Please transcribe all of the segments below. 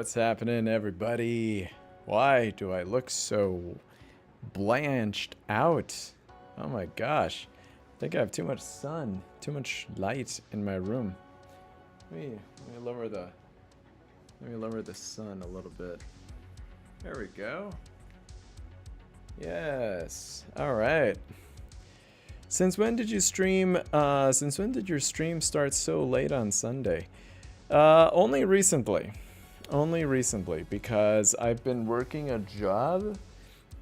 What's happening, everybody? Why do I look so blanched out? Oh my gosh. I think I have too much sun, too much light in my room. Let me lower the sun a little bit. There we go. Yes. All right. Since when did you stream? Since when did your stream start so late on Sunday? Only recently. Only recently, because I've been working a job,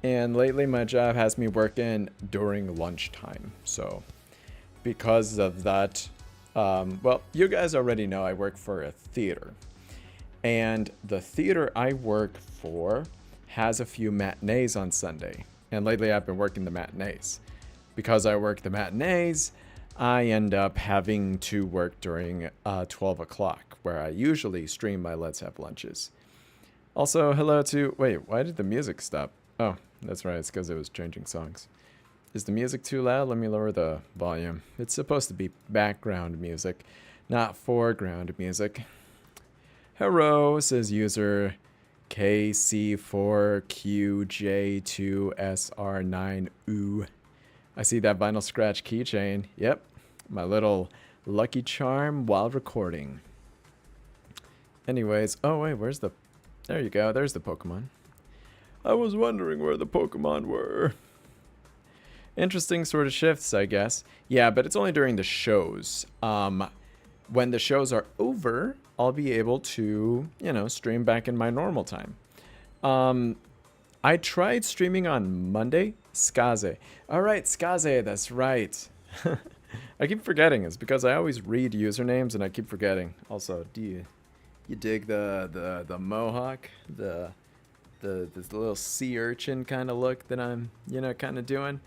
and lately my job has me working during lunchtime. So, because of that, well, you guys already know I work for a theater. And the theater I work for has a few matinees on Sunday. And lately I've been working the matinees. Because I work the matinees, I end up having to work during 12 o'clock, where I usually stream my Let's Have Lunches. Also, hello to... Wait, why did the music stop? Oh, that's right, it's because it was changing songs. Is the music too loud? Let me lower the volume. It's supposed to be background music, not foreground music. Hello, says user KC4QJ2SR9U. I see that vinyl scratch keychain. Yep, my little lucky charm while recording. Anyways, oh wait, where's the... There you go, there's the Pokemon. I was wondering where the Pokemon were. Interesting sort of shifts, I guess. Yeah, but it's only during the shows. When the shows are over, I'll be able to, stream back in my normal time. I tried streaming on Monday. Skaze. Alright, Skaze, that's right. I keep forgetting. It's because I always read usernames and I keep forgetting. Also, do you dig the mohawk? This little sea urchin kind of look that I'm, kind of doing?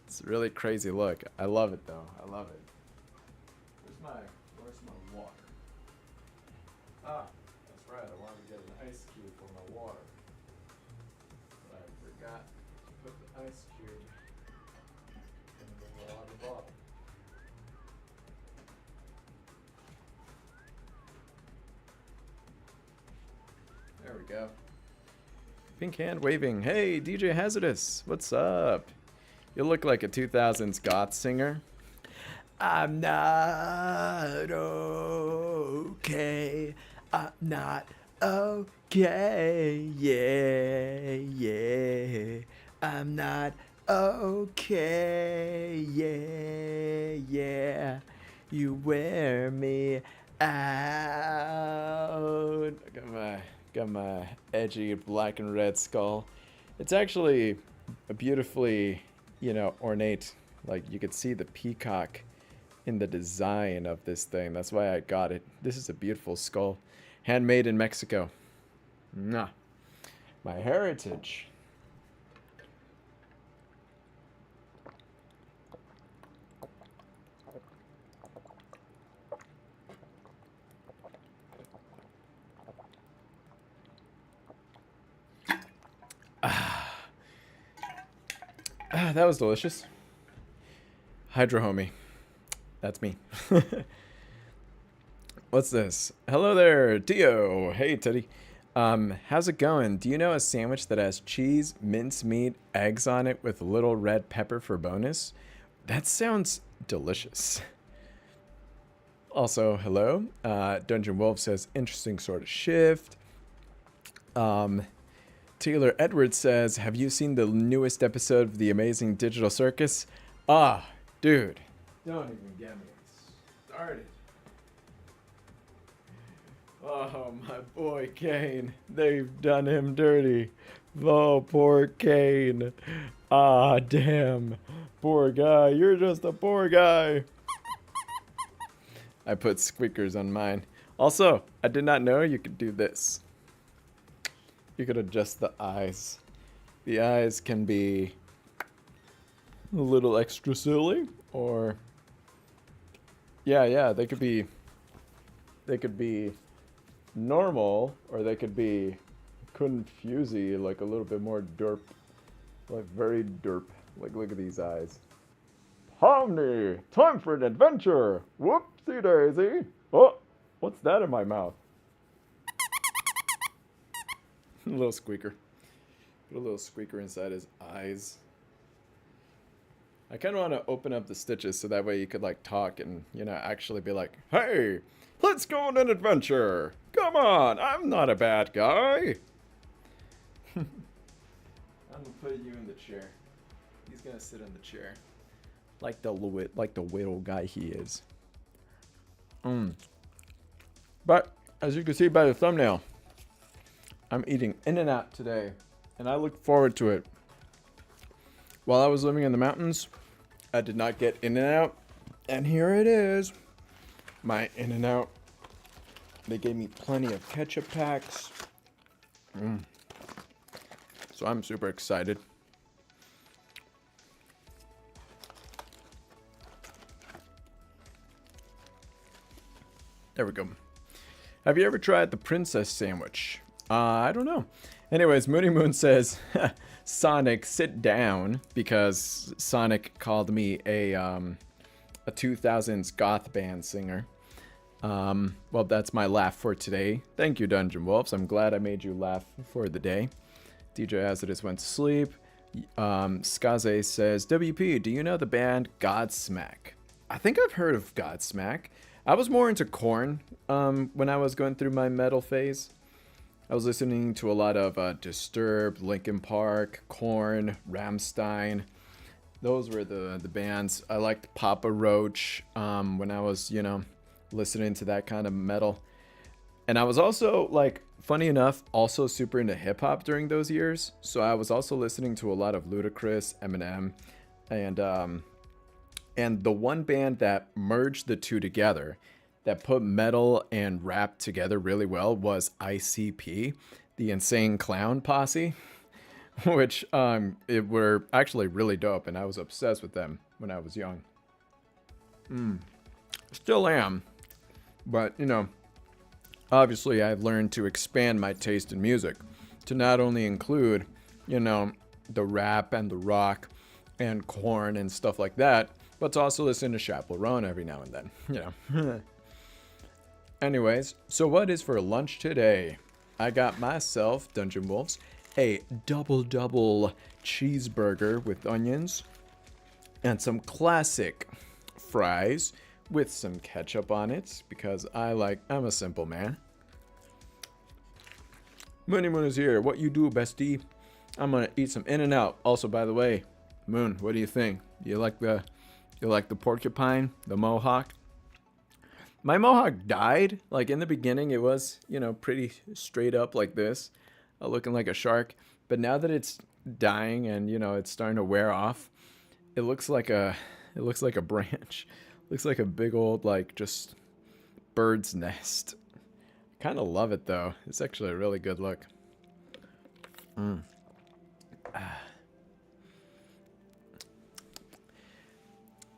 It's a really crazy look. I love it though. I love it. Where's my water? Ah, that's right. I wanted to get an ice cube for my water. But I forgot to put the ice cube in the water bottle. There we go. Pink hand waving. Hey, DJ Hazardous. What's up? You look like a 2000s goth singer. I'm not okay. I'm not okay. Yeah, yeah. I'm not okay. Yeah, yeah. You wear me out. Got my edgy black and red skull. It's actually a beautifully, ornate. Like, you could see the peacock in the design of this thing. That's why I got it. This is a beautiful skull. Handmade in Mexico. Mwah. My heritage. That was delicious. Hydro homie. That's me. What's this? Hello there, Dio. Hey, Teddy. How's it going? Do you know a sandwich that has cheese, mincemeat, eggs on it with a little red pepper for bonus? That sounds delicious. Also, hello. Dungeon Wolf says, interesting sort of shift. Taylor Edwards says, have you seen the newest episode of The Amazing Digital Circus? Ah, dude. Don't even get me started. Oh, my boy Kane. They've done him dirty. Oh, poor Kane. Ah, damn. Poor guy. You're just a poor guy. I put squeakers on mine. Also, I did not know you could do this. You could adjust the eyes. The eyes can be a little extra silly, or yeah, they could be normal, or they could be confusey, like a little bit more derp, like very derp. Like, look at these eyes. Hominy, time for an adventure. Whoopsie daisy. Oh, what's that in my mouth? A little squeaker. Put a little squeaker inside his eyes. I kind of want to open up the stitches so that way you could like talk and, you know, actually be like, hey, let's go on an adventure. Come on, I'm not a bad guy. I'm gonna put you in the chair. He's gonna sit in the chair. Like the little guy he is. But as you can see by the thumbnail, I'm eating In-N-Out today, and I look forward to it. While I was living in the mountains, I did not get In-N-Out, and here it is, my In-N-Out. They gave me plenty of ketchup packs. So I'm super excited. There we go. Have you ever tried the princess sandwich? I don't know. Anyways, Moody Moon says, Sonic, sit down, because Sonic called me a 2000s goth band singer. Well, that's my laugh for today. Thank you, Dungeon Wolves. I'm glad I made you laugh for the day. DJ Hazardous went to sleep. Skaze says, WP, do you know the band Godsmack? I think I've heard of Godsmack. I was more into Korn when I was going through my metal phase. I was listening to a lot of Disturbed, Linkin Park, Korn, Rammstein. Those were the bands. I liked Papa Roach when I was, you know, listening to that kind of metal. And I was also, like, funny enough, also super into hip-hop during those years. So I was also listening to a lot of Ludacris, Eminem, and the one band that merged the two together, that put metal and rap together really well, was ICP, the Insane Clown Posse, which it were actually really dope, and I was obsessed with them when I was young. Still am, but you know, obviously I've learned to expand my taste in music to not only include, you know, the rap and the rock and Korn and stuff like that, but to also listen to Chappell Roan every now and then, you know. Anyways, so what is for lunch today? I got myself, Dungeon Wolves, a double cheeseburger with onions and some classic fries with some ketchup on it, because I'm a simple man. Moony Moon is here. What you do, bestie? I'm gonna eat some In-N-Out. Also, by the way, Moon, what do you think? You like the porcupine, the mohawk? My mohawk died. Like in the beginning, it was, you know, pretty straight up like this, looking like a shark. But now that it's dying and, you know, it's starting to wear off, it looks like a branch. Looks like a big old, like, just bird's nest. Kind of love it though. It's actually a really good look.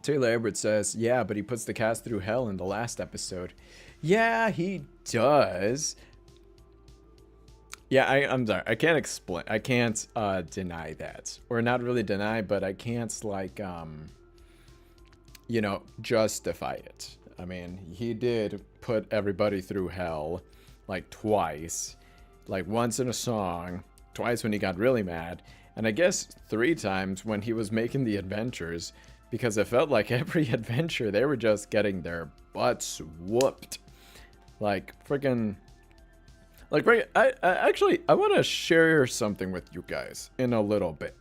Taylor Everett says, yeah, but he puts the cast through hell in the last episode. Yeah, he does. Yeah, I'm sorry. I can't explain. I can't deny that. Or not really deny, but I can't, like, you know, justify it. I mean, he did put everybody through hell, like, twice. Like, once in a song, twice when he got really mad, and I guess 3 times when he was making the adventures, because it felt like every adventure they were just getting their butts whooped. Like, freaking... Like, right, I want to share something with you guys in a little bit.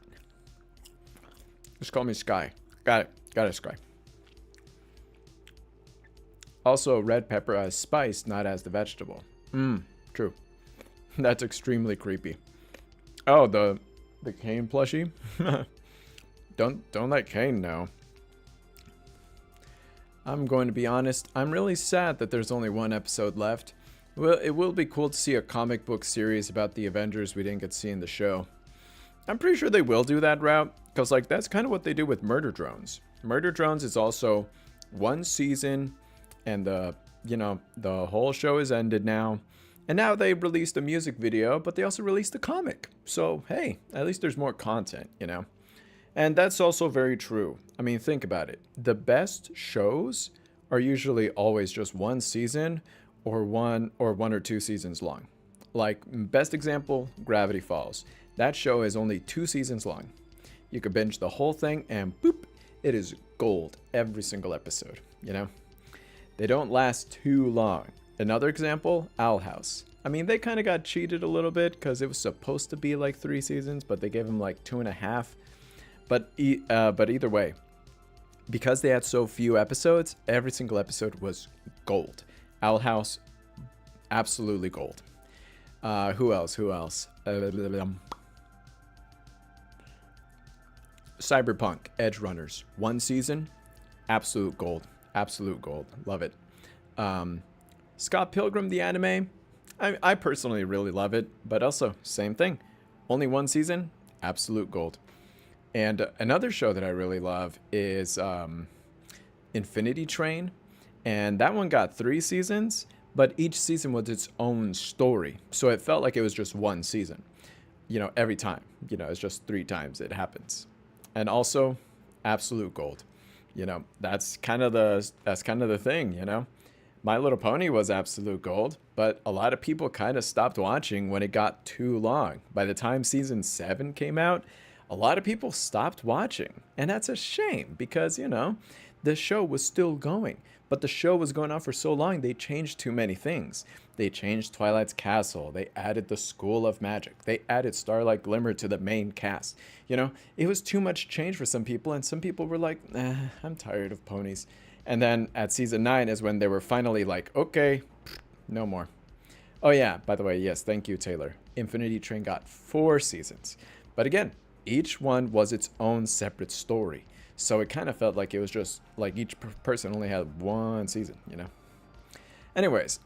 Just call me Sky. Got it, Sky. Also, red pepper as spice, not as the vegetable. True. That's extremely creepy. Oh, the Kane plushie? Don't let Kane know. I'm going to be honest, I'm really sad that there's only 1 episode left. Well, it will be cool to see a comic book series about the Avengers we didn't get to see in the show. I'm pretty sure they will do that route, because like that's kind of what they do with Murder Drones. Murder Drones is also 1 season, and the whole show is ended now. And now they released a music video, but they also released a comic. So hey, at least there's more content, you know. And that's also very true. I mean, think about it. The best shows are usually always just 1 season or one or 2 seasons long. Like, best example, Gravity Falls. That show is only 2 seasons long. You could binge the whole thing and boop, it is gold every single episode, you know? They don't last too long. Another example, Owl House. I mean, they kind of got cheated a little bit because it was supposed to be like 3 seasons, but they gave them like 2.5. But either way, because they had so few episodes, every single episode was gold. Owl House, absolutely gold. Who else? Cyberpunk, Edge Runners, 1 season, absolute gold. Absolute gold. Love it. Scott Pilgrim, the anime, I personally really love it, but also, same thing. Only 1 season, absolute gold. And another show that I really love is Infinity Train. And that one got 3 seasons, but each season was its own story. So it felt like it was just 1 season, you know, every time. You know, it's just 3 times it happens. And also, absolute gold. You know, that's kind of the thing, you know. My Little Pony was absolute gold, but a lot of people kind of stopped watching when it got too long. By the time season 7 came out, a lot of people stopped watching. And that's a shame because, you know, the show was still going. But the show was going on for so long, they changed too many things. They changed Twilight's Castle. They added the School of Magic. They added Starlight Glimmer to the main cast. You know, it was too much change for some people, and some people were like, I'm tired of ponies. And then at season 9 is when they were finally like, okay, no more. Oh yeah, by the way, yes, thank you, Taylor. Infinity Train got 4 seasons. But again, each one was its own separate story. So it kind of felt like it was just like each person only had 1 season, you know? Anyways,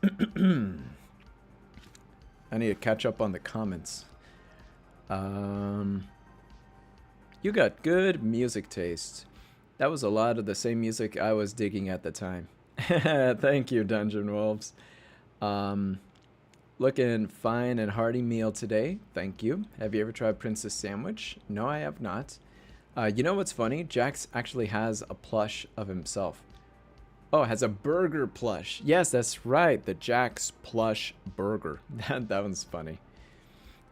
I need to catch up on the comments. You got good music taste. That was a lot of the same music I was digging at the time. Thank you, Dungeon Wolves. Looking fine and hearty meal today. Thank you. Have you ever tried Princess Sandwich? No, I have not. You know what's funny? Jax actually has a plush of himself. Oh, has a burger plush. Yes, that's right. The Jax plush burger. That one's funny.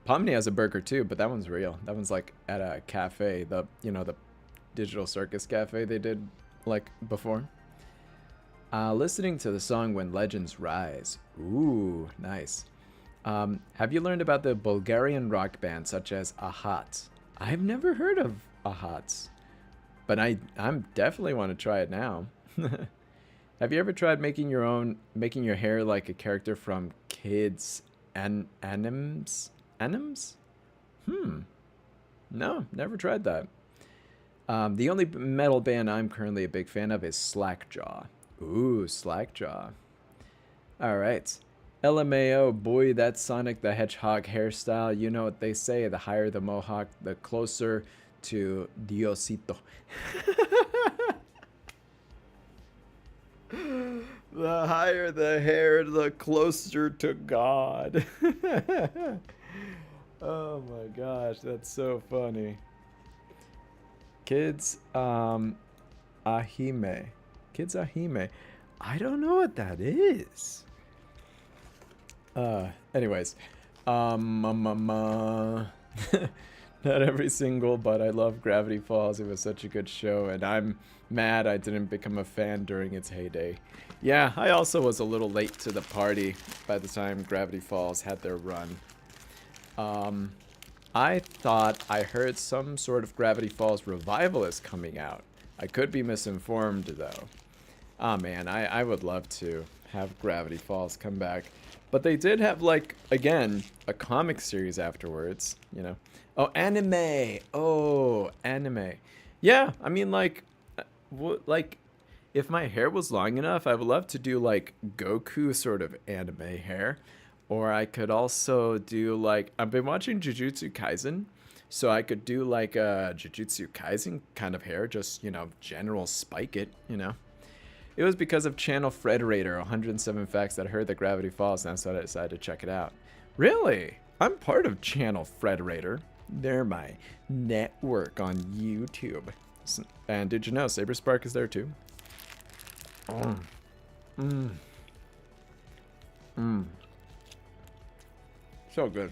Pomni has a burger too, but that one's real. That one's like at a cafe. The Digital Circus Cafe they did like before. Listening to the song When Legends Rise. Ooh, nice. Have you learned about the Bulgarian rock band such as Ahat? I've never heard of Ahats, but I'm definitely want to try it now. Have you ever tried making your hair like a character from Kids Anims? No, never tried that. The only metal band I'm currently a big fan of is Slackjaw. Ooh, Slackjaw. All right. LMAO, boy, that Sonic the Hedgehog hairstyle. You know what they say, the higher the mohawk, the closer to Diosito. The higher the hair, the closer to God. Oh my gosh, that's so funny. Kids, Ahime. Kids Ahime. I don't know what that is. Anyways. Not every single, but I love Gravity Falls. It was such a good show, and I'm mad I didn't become a fan during its heyday. Yeah, I also was a little late to the party by the time Gravity Falls had their run. I thought I heard some sort of Gravity Falls revival is coming out. I could be misinformed, though. Ah, man, I would love to have Gravity Falls come back. But they did have, like, again, a comic series afterwards, you know. Oh, anime! Oh, anime. Yeah, I mean, like, if my hair was long enough, I would love to do, like, Goku sort of anime hair. Or I could also do, like, I've been watching Jujutsu Kaisen, so I could do, like, a Jujutsu Kaisen kind of hair, just, you know, general spike it, you know. It was because of Channel Frederator, 107 Facts, that I heard that Gravity Falls, and so I decided to check it out. Really? I'm part of Channel Frederator. They're my network on YouTube. And did you know Saber Spark is there too? So good.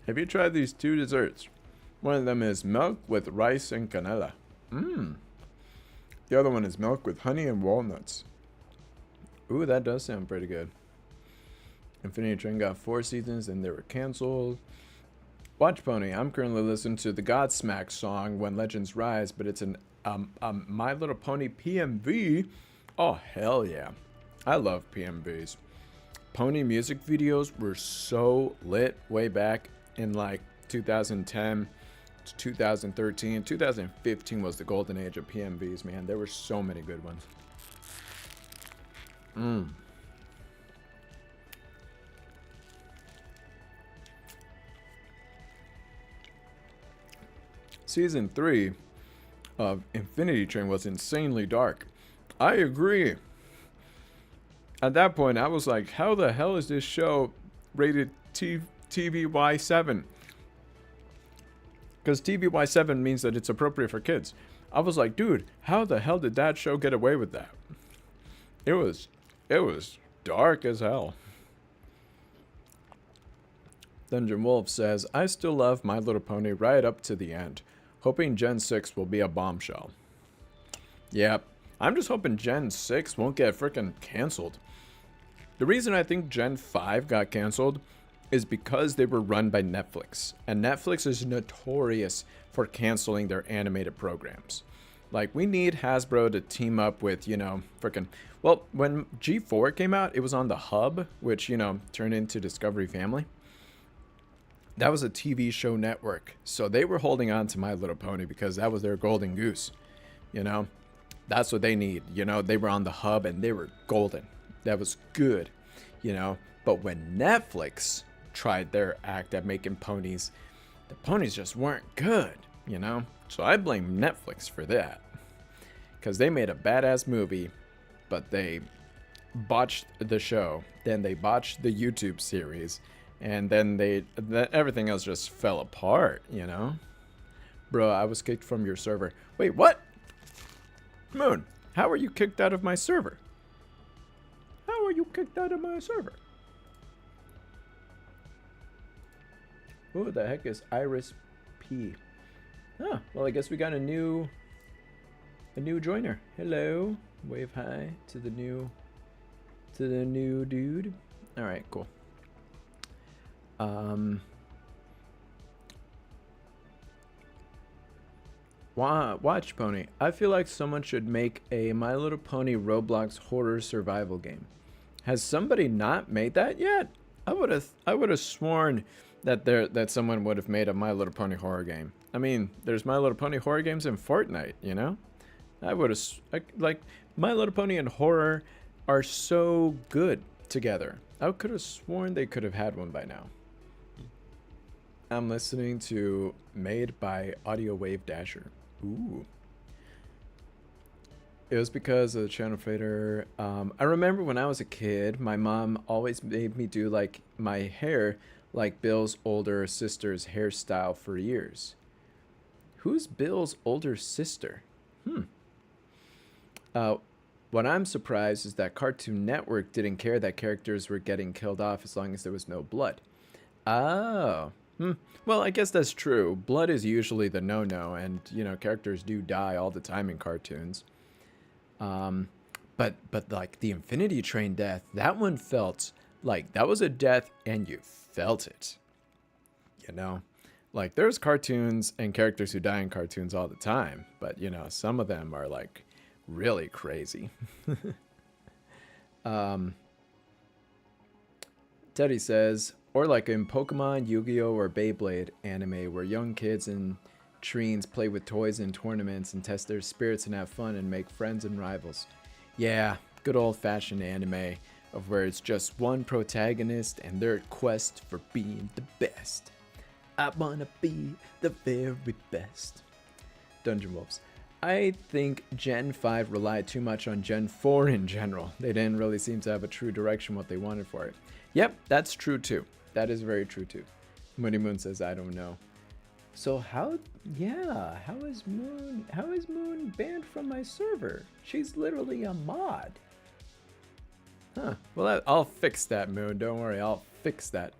Have you tried these two desserts? One of them is milk with rice and canela. Mmm. The other one is milk with honey and walnuts. Ooh, that does sound pretty good. Infinity Train got 4 seasons and they were canceled. Watch Pony. I'm currently listening to the Godsmack song When Legends Rise, but it's an My Little Pony PMV. Oh, hell yeah. I love PMVs. Pony music videos were so lit way back in like 2010 to 2013. 2015 was the golden age of PMVs, man. There were so many good ones. Season 3 of Infinity Train was insanely dark. I agree. At that point, I was like, how the hell is this show rated TVY7? Because TVY7 means that it's appropriate for kids. I was like, dude, how the hell did that show get away with that? It was dark as hell. Dungeon Wolf says, I still love My Little Pony right up to the end. Hoping Gen 6 will be a bombshell. Yep. I'm just hoping Gen 6 won't get freaking canceled. The reason I think Gen 5 got canceled is because they were run by Netflix. And Netflix is notorious for canceling their animated programs. Like, we need Hasbro to team up with, you know, freaking... Well, when G4 came out, it was on the Hub, which, you know, turned into Discovery Family. That was a TV show network. So they were holding on to My Little Pony because that was their golden goose. You know? That's what they need. You know, they were on the Hub and they were golden. That was good. You know? But when Netflix tried their act at making ponies, the ponies just weren't good. You know? So I blame Netflix for that. Because they made a badass movie, but they botched the show. Then they botched the YouTube series. And then everything else just fell apart, you know? Bro, I was kicked from your server. Wait, what? Moon, how are you kicked out of my server? How are you kicked out of my server? Who the heck is Iris P? Oh, well, I guess we got a new joiner. Hello. Wave hi to the new dude. All right, cool. Watch Pony. I feel like someone should make a My Little Pony Roblox horror survival game. Has somebody not made that yet? I would have sworn that someone would have made a My Little Pony horror game. I mean, there's My Little Pony horror games in Fortnite, you know? I would have like My Little Pony and horror are so good together. I could have sworn they could have had one by now. I'm listening to Made by Audio Wave Dasher. Ooh. It was because of the channel fader. I remember when I was a kid, my mom always made me do like my hair like Bill's older sister's hairstyle for years. Who's Bill's older sister? What I'm surprised is that Cartoon Network didn't care that characters were getting killed off as long as there was no blood. Oh. Well, I guess that's true. Blood is usually the no-no, and, you know, characters do die all the time in cartoons. But like, the Infinity Train death, that one felt like that was a death, and you felt it. You know? Like, there's cartoons and characters who die in cartoons all the time, but, you know, some of them are, like, really crazy. Teddy says... Or like in Pokemon, Yu-Gi-Oh, or Beyblade anime, where young kids and treens play with toys in tournaments and test their spirits and have fun and make friends and rivals. Yeah, good old-fashioned anime of where it's just one protagonist and their quest for being the best. I wanna be the very best. Dungeon Wolves. I think Gen 5 relied too much on Gen 4 in general. They didn't really seem to have a true direction what they wanted for it. Yep, that's true too. That is very true too. Moody Moon says, I don't know. So how is Moon banned from my server? She's literally a mod. Huh. Well, I'll fix that, Moon. Don't worry, I'll fix that.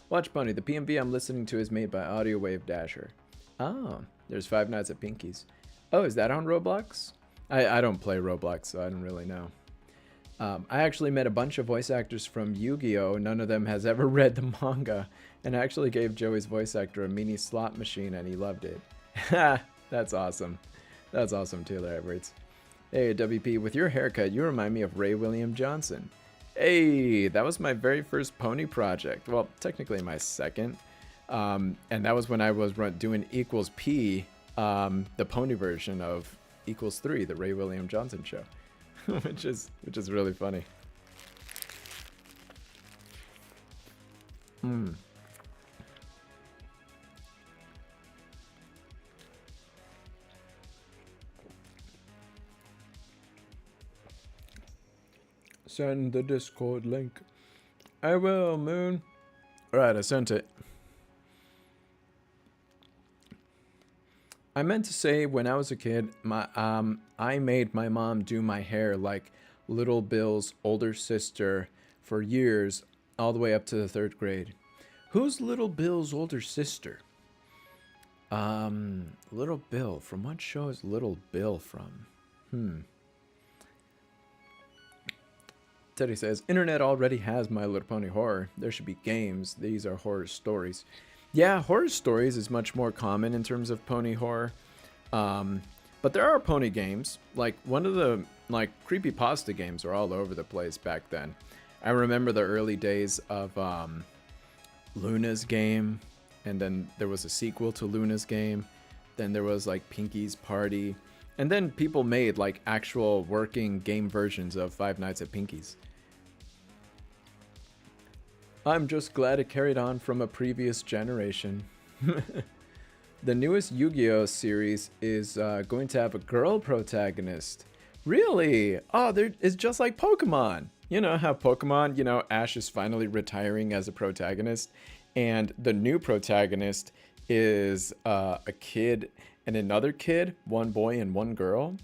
Watch Bunny. The PMV I'm listening to is made by Audio Wave Dasher. Oh, there's Five Nights at Pinky's. Oh, is that on Roblox? I don't play Roblox, so I don't really know. I actually met a bunch of voice actors from Yu-Gi-Oh! None of them has ever read the manga, and I actually gave Joey's voice actor a mini slot machine, and he loved it. Ha! That's awesome. That's awesome, Taylor Edwards. Hey, WP, with your haircut, you remind me of Ray William Johnson. Hey, that was my very first pony project. Well, technically my second. And that was when I was doing Equals P, the pony version of Equals 3, the Ray William Johnson show. which is really funny. Send the Discord link. I will, Moon. Alright, I sent it. I meant to say when I was a kid, I made my mom do my hair like Little Bill's older sister for years, all the way up to the 3rd grade. Who's Little Bill's older sister? Little Bill. From what show is Little Bill from? Teddy says, Internet already has My Little Pony horror. There should be games. These are horror stories. Yeah, horror stories is much more common in terms of pony horror. But there are pony games. Like, one of the, creepypasta games were all over the place back then. I remember the early days of Luna's game. And then there was a sequel to Luna's game. Then there was, Pinky's Party. And then people made, actual working game versions of Five Nights at Pinky's. I'm just glad it carried on from a previous generation. The newest Yu-Gi-Oh! Series is going to have a girl protagonist. Really? Oh, it's just like Pokemon. You know how Pokemon, Ash is finally retiring as a protagonist. And the new protagonist is a kid and another kid, one boy and one girl.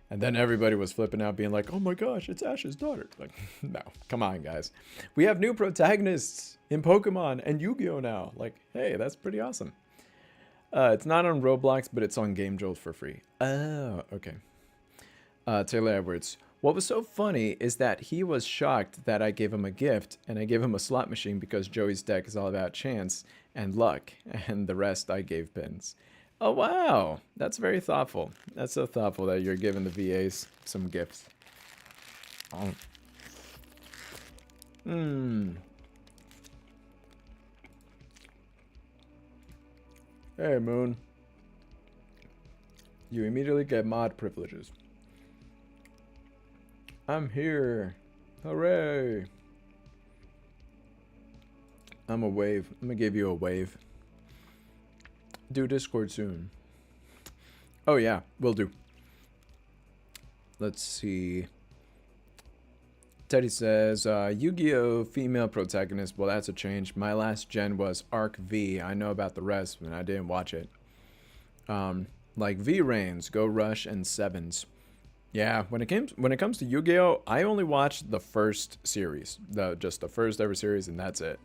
And then everybody was flipping out, being like, oh my gosh, it's Ash's daughter. Like, no, come on, guys. We have new protagonists in Pokemon and Yu-Gi-Oh! Now. Like, hey, that's pretty awesome. It's not on Roblox, but it's on Game Jolt for free. Oh, okay. Taylor Edwards. What was so funny is that he was shocked that I gave him a gift, and I gave him a slot machine because Joey's deck is all about chance and luck, and the rest I gave pins. Oh, wow. That's very thoughtful. That's so thoughtful that you're giving the VAs some gifts. Oh. Hey, Moon. You immediately get mod privileges. I'm here. Hooray. I'm a wave. I'm gonna give you a wave. Do Discord soon. Oh yeah, will do. Let's see. Teddy says, Yu-Gi-Oh! Female protagonist. Well, that's a change. My last gen was Arc V. I know about the rest, but I didn't watch it. Like V-Rains, Go Rush, and Sevens. Yeah, when it comes to Yu-Gi-Oh!, I only watched the first series. Just the first ever series, and that's it.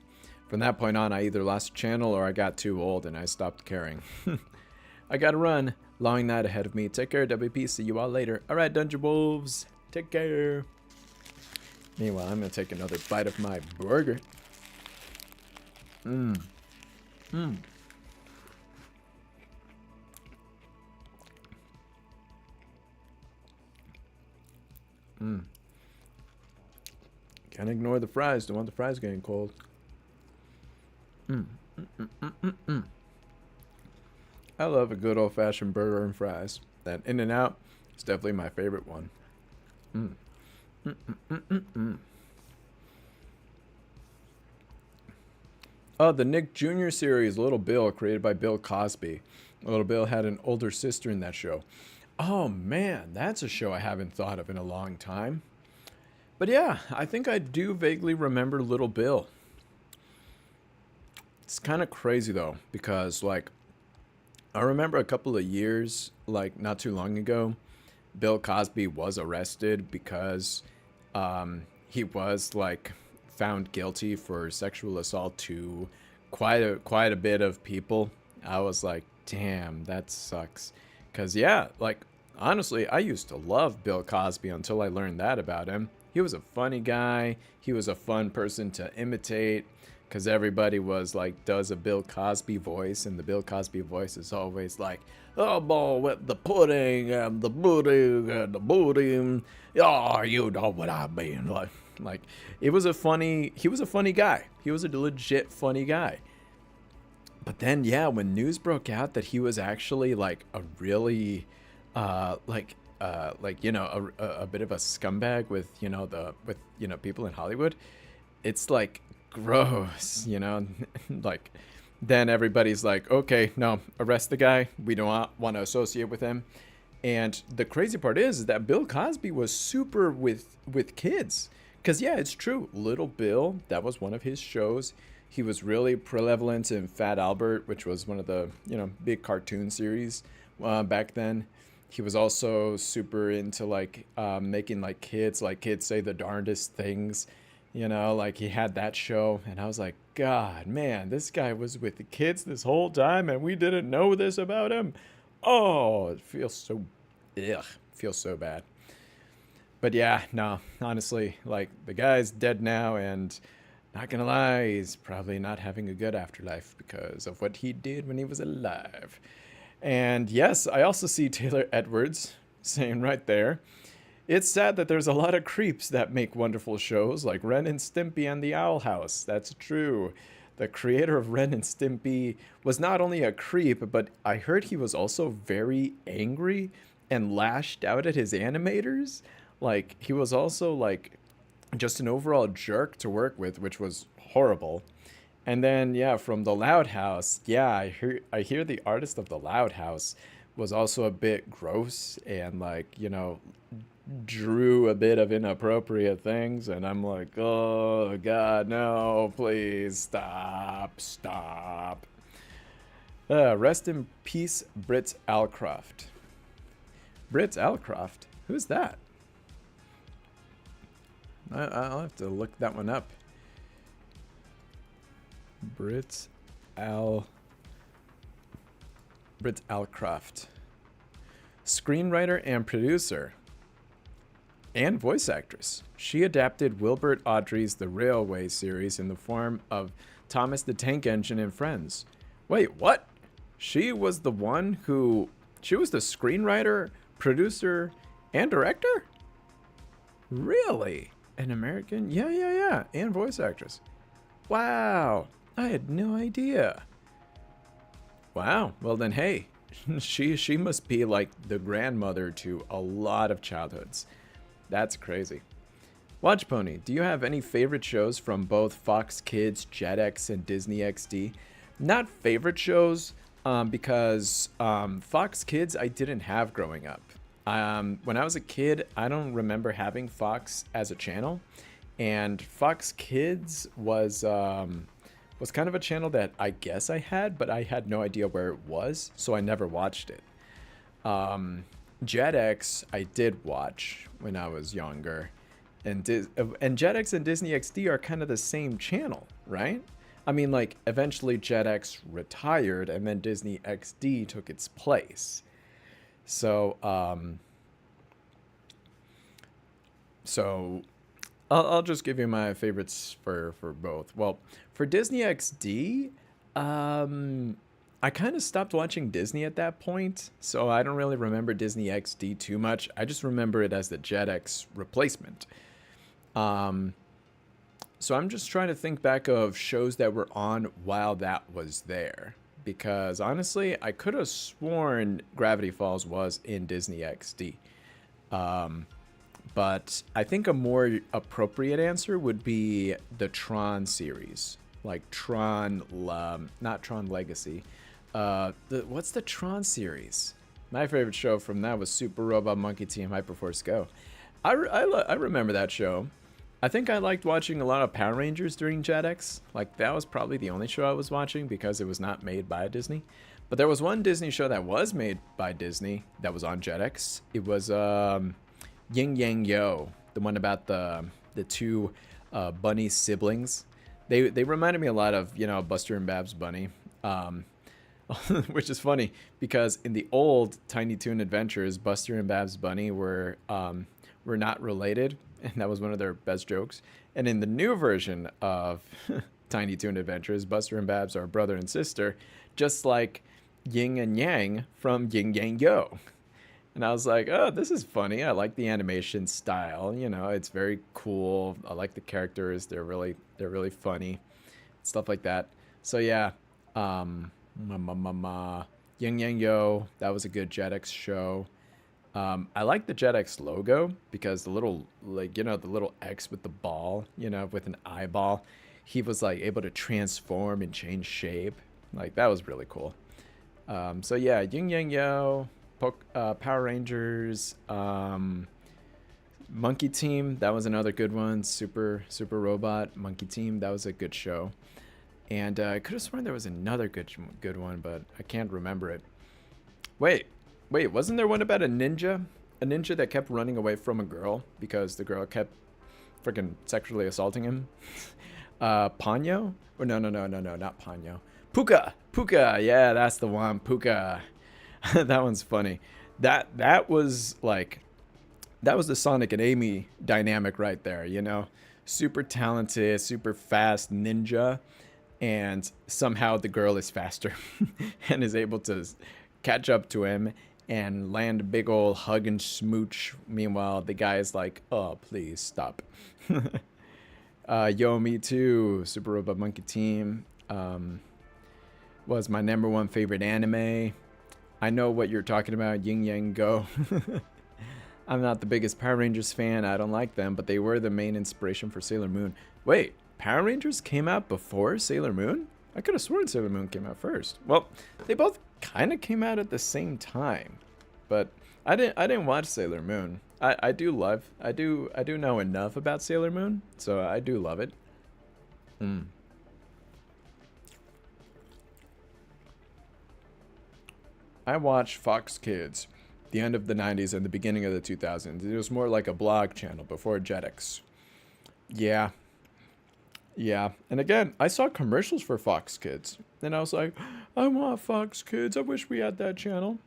From that point on, I either lost channel or I got too old and I stopped caring. I gotta run. Long night ahead of me. Take care, WP. See you all later. Alright, Dungeon Wolves. Take care. Meanwhile, I'm gonna take another bite of my burger. Can't ignore the fries. Don't want the fries getting cold. I love a good old-fashioned burger and fries. That In-N-Out is definitely my favorite one. Oh, the Nick Jr. series, Little Bill, created by Bill Cosby. Little Bill had an older sister in that show. Oh man, that's a show I haven't thought of in a long time. But yeah, I think I do vaguely remember Little Bill. It's kind of crazy though, because I remember a couple of years, not too long ago, Bill Cosby was arrested because he was like found guilty for sexual assault to quite a bit of people, I was like, damn, that sucks. Cause yeah, like honestly, I used to love Bill Cosby until I learned that about him. He was a funny guy. He was a fun person to imitate because everybody was like, does a Bill Cosby voice, and the Bill Cosby voice is always like, oh, boy, with the pudding and the pudding and the pudding. Oh, you know what I mean. Like, he was a funny guy. He was a legit funny guy. But then, yeah, when news broke out that he was actually like a really, you know, a bit of a scumbag with, you know, people in Hollywood, it's like gross, you know, like then everybody's like, okay, no, arrest the guy. We don't want to associate with him. And the crazy part is that Bill Cosby was super with kids. Because, yeah, it's true. Little Bill, that was one of his shows. He was really prevalent in Fat Albert, which was one of the, you know, big cartoon series back then. He was also super into, like, making, like, kids say the darndest things. You know, like, he had that show. And I was like, God, man, this guy was with the kids this whole time, and we didn't know this about him. Oh, it feels so, feels so bad. But yeah, no, honestly, like, the guy's dead now, and not gonna lie, he's probably not having a good afterlife because of what he did when he was alive. And yes, I also see Taylor Edwards saying right there, it's sad that there's a lot of creeps that make wonderful shows like Ren and Stimpy and the Owl House. That's true. The creator of Ren and Stimpy was not only a creep, but I heard he was also very angry and lashed out at his animators. Like, he was also, like, just an overall jerk to work with, which was horrible. And then, yeah, from the Loud House, yeah, I hear the artist of the Loud House was also a bit gross and, like, you know, drew a bit of inappropriate things, and I'm like, oh God, no, please stop. Rest in peace, Britt Allcroft. Britt Allcroft? Who's that? I'll have to look that one up. Britt Allcroft. Screenwriter and producer. And voice actress. She adapted Wilbert Awdry's The Railway series in the form of Thomas the Tank Engine in Friends. Wait, what? She was the screenwriter, producer, and director? Really? An American? Yeah. And voice actress. Wow. I had no idea. Wow. Well then, hey, she must be like the grandmother to a lot of childhoods. That's crazy. Watch Pony, do you have any favorite shows from both Fox Kids, Jetix, and Disney XD? Not favorite shows, because Fox Kids I didn't have growing up. When I was a kid, I don't remember having Fox as a channel, and Fox Kids was kind of a channel that I guess I had, but I had no idea where it was, so I never watched it. Jetix I did watch when I was younger, and Jetix and Disney XD are kind of the same channel, right? I mean, like, eventually Jetix retired and then Disney XD took its place. So I'll just give you my favorites for both. Well, for Disney XD, I kind of stopped watching Disney at that point, so I don't really remember Disney XD too much. I just remember it as the Jetix replacement. So I'm just trying to think back of shows that were on while that was there. Because honestly, I could have sworn Gravity Falls was in Disney XD. But I think a more appropriate answer would be the Tron series. Like not Tron Legacy. What's the Tron series? My favorite show from that was Super Robot Monkey Team Hyperforce Go. I remember that show. I think I liked watching a lot of Power Rangers during Jetix. Like, that was probably the only show I was watching because it was not made by Disney. But there was one Disney show that was made by Disney that was on Jetix. It was Yin Yang Yo, the one about the the two bunny siblings. They reminded me a lot of, Buster and Babs Bunny. Um, which is funny because in the old Tiny Toon Adventures, Buster and Babs Bunny were not related, and that was one of their best jokes. And in the new version of Tiny Toon Adventures, Buster and Babs are brother and sister, just like Yin and Yang from Yin Yang Yo. And I was like, oh, this is funny. I like the animation style. It's very cool. I like the characters. They're really funny, stuff like that. So yeah, Yin Yang Yo. That was a good Jetix show. I like the Jetix logo because the little, the little X with the ball, with an eyeball. He was like able to transform and change shape. Like that was really cool. So yeah, Yin Yang Yo, Power Rangers, Monkey Team. That was another good one. Super Robot Monkey Team. That was a good show. And I could have sworn there was another good one, but I can't remember it. Wait, wasn't there one about a ninja? A ninja that kept running away from a girl because the girl kept freaking sexually assaulting him? Ponyo? Or no, not Ponyo. Puka, yeah, that's the one, Puka. That one's funny. That was the Sonic and Amy dynamic right there, Super talented, super fast ninja, and somehow the girl is faster and is able to catch up to him and land a big old hug and smooch. Meanwhile, the guy is like, oh, please stop. Yo, me too. Super Robot Monkey Team was my number one favorite anime. I know what you're talking about, Yin Yang Go. I'm not the biggest Power Rangers fan. I don't like them, but they were the main inspiration for Sailor Moon. Wait, Power Rangers came out before Sailor Moon? I could have sworn Sailor Moon came out first. Well, they both kind of came out at the same time, but I didn't watch Sailor Moon. I do know enough about Sailor Moon, so I do love it. I watched Fox Kids, the end of the 90s and the beginning of the 2000s. It was more like a blog channel before Jetix. Yeah. And again, I saw commercials for Fox Kids, and I was like, I want Fox Kids. I wish we had that channel.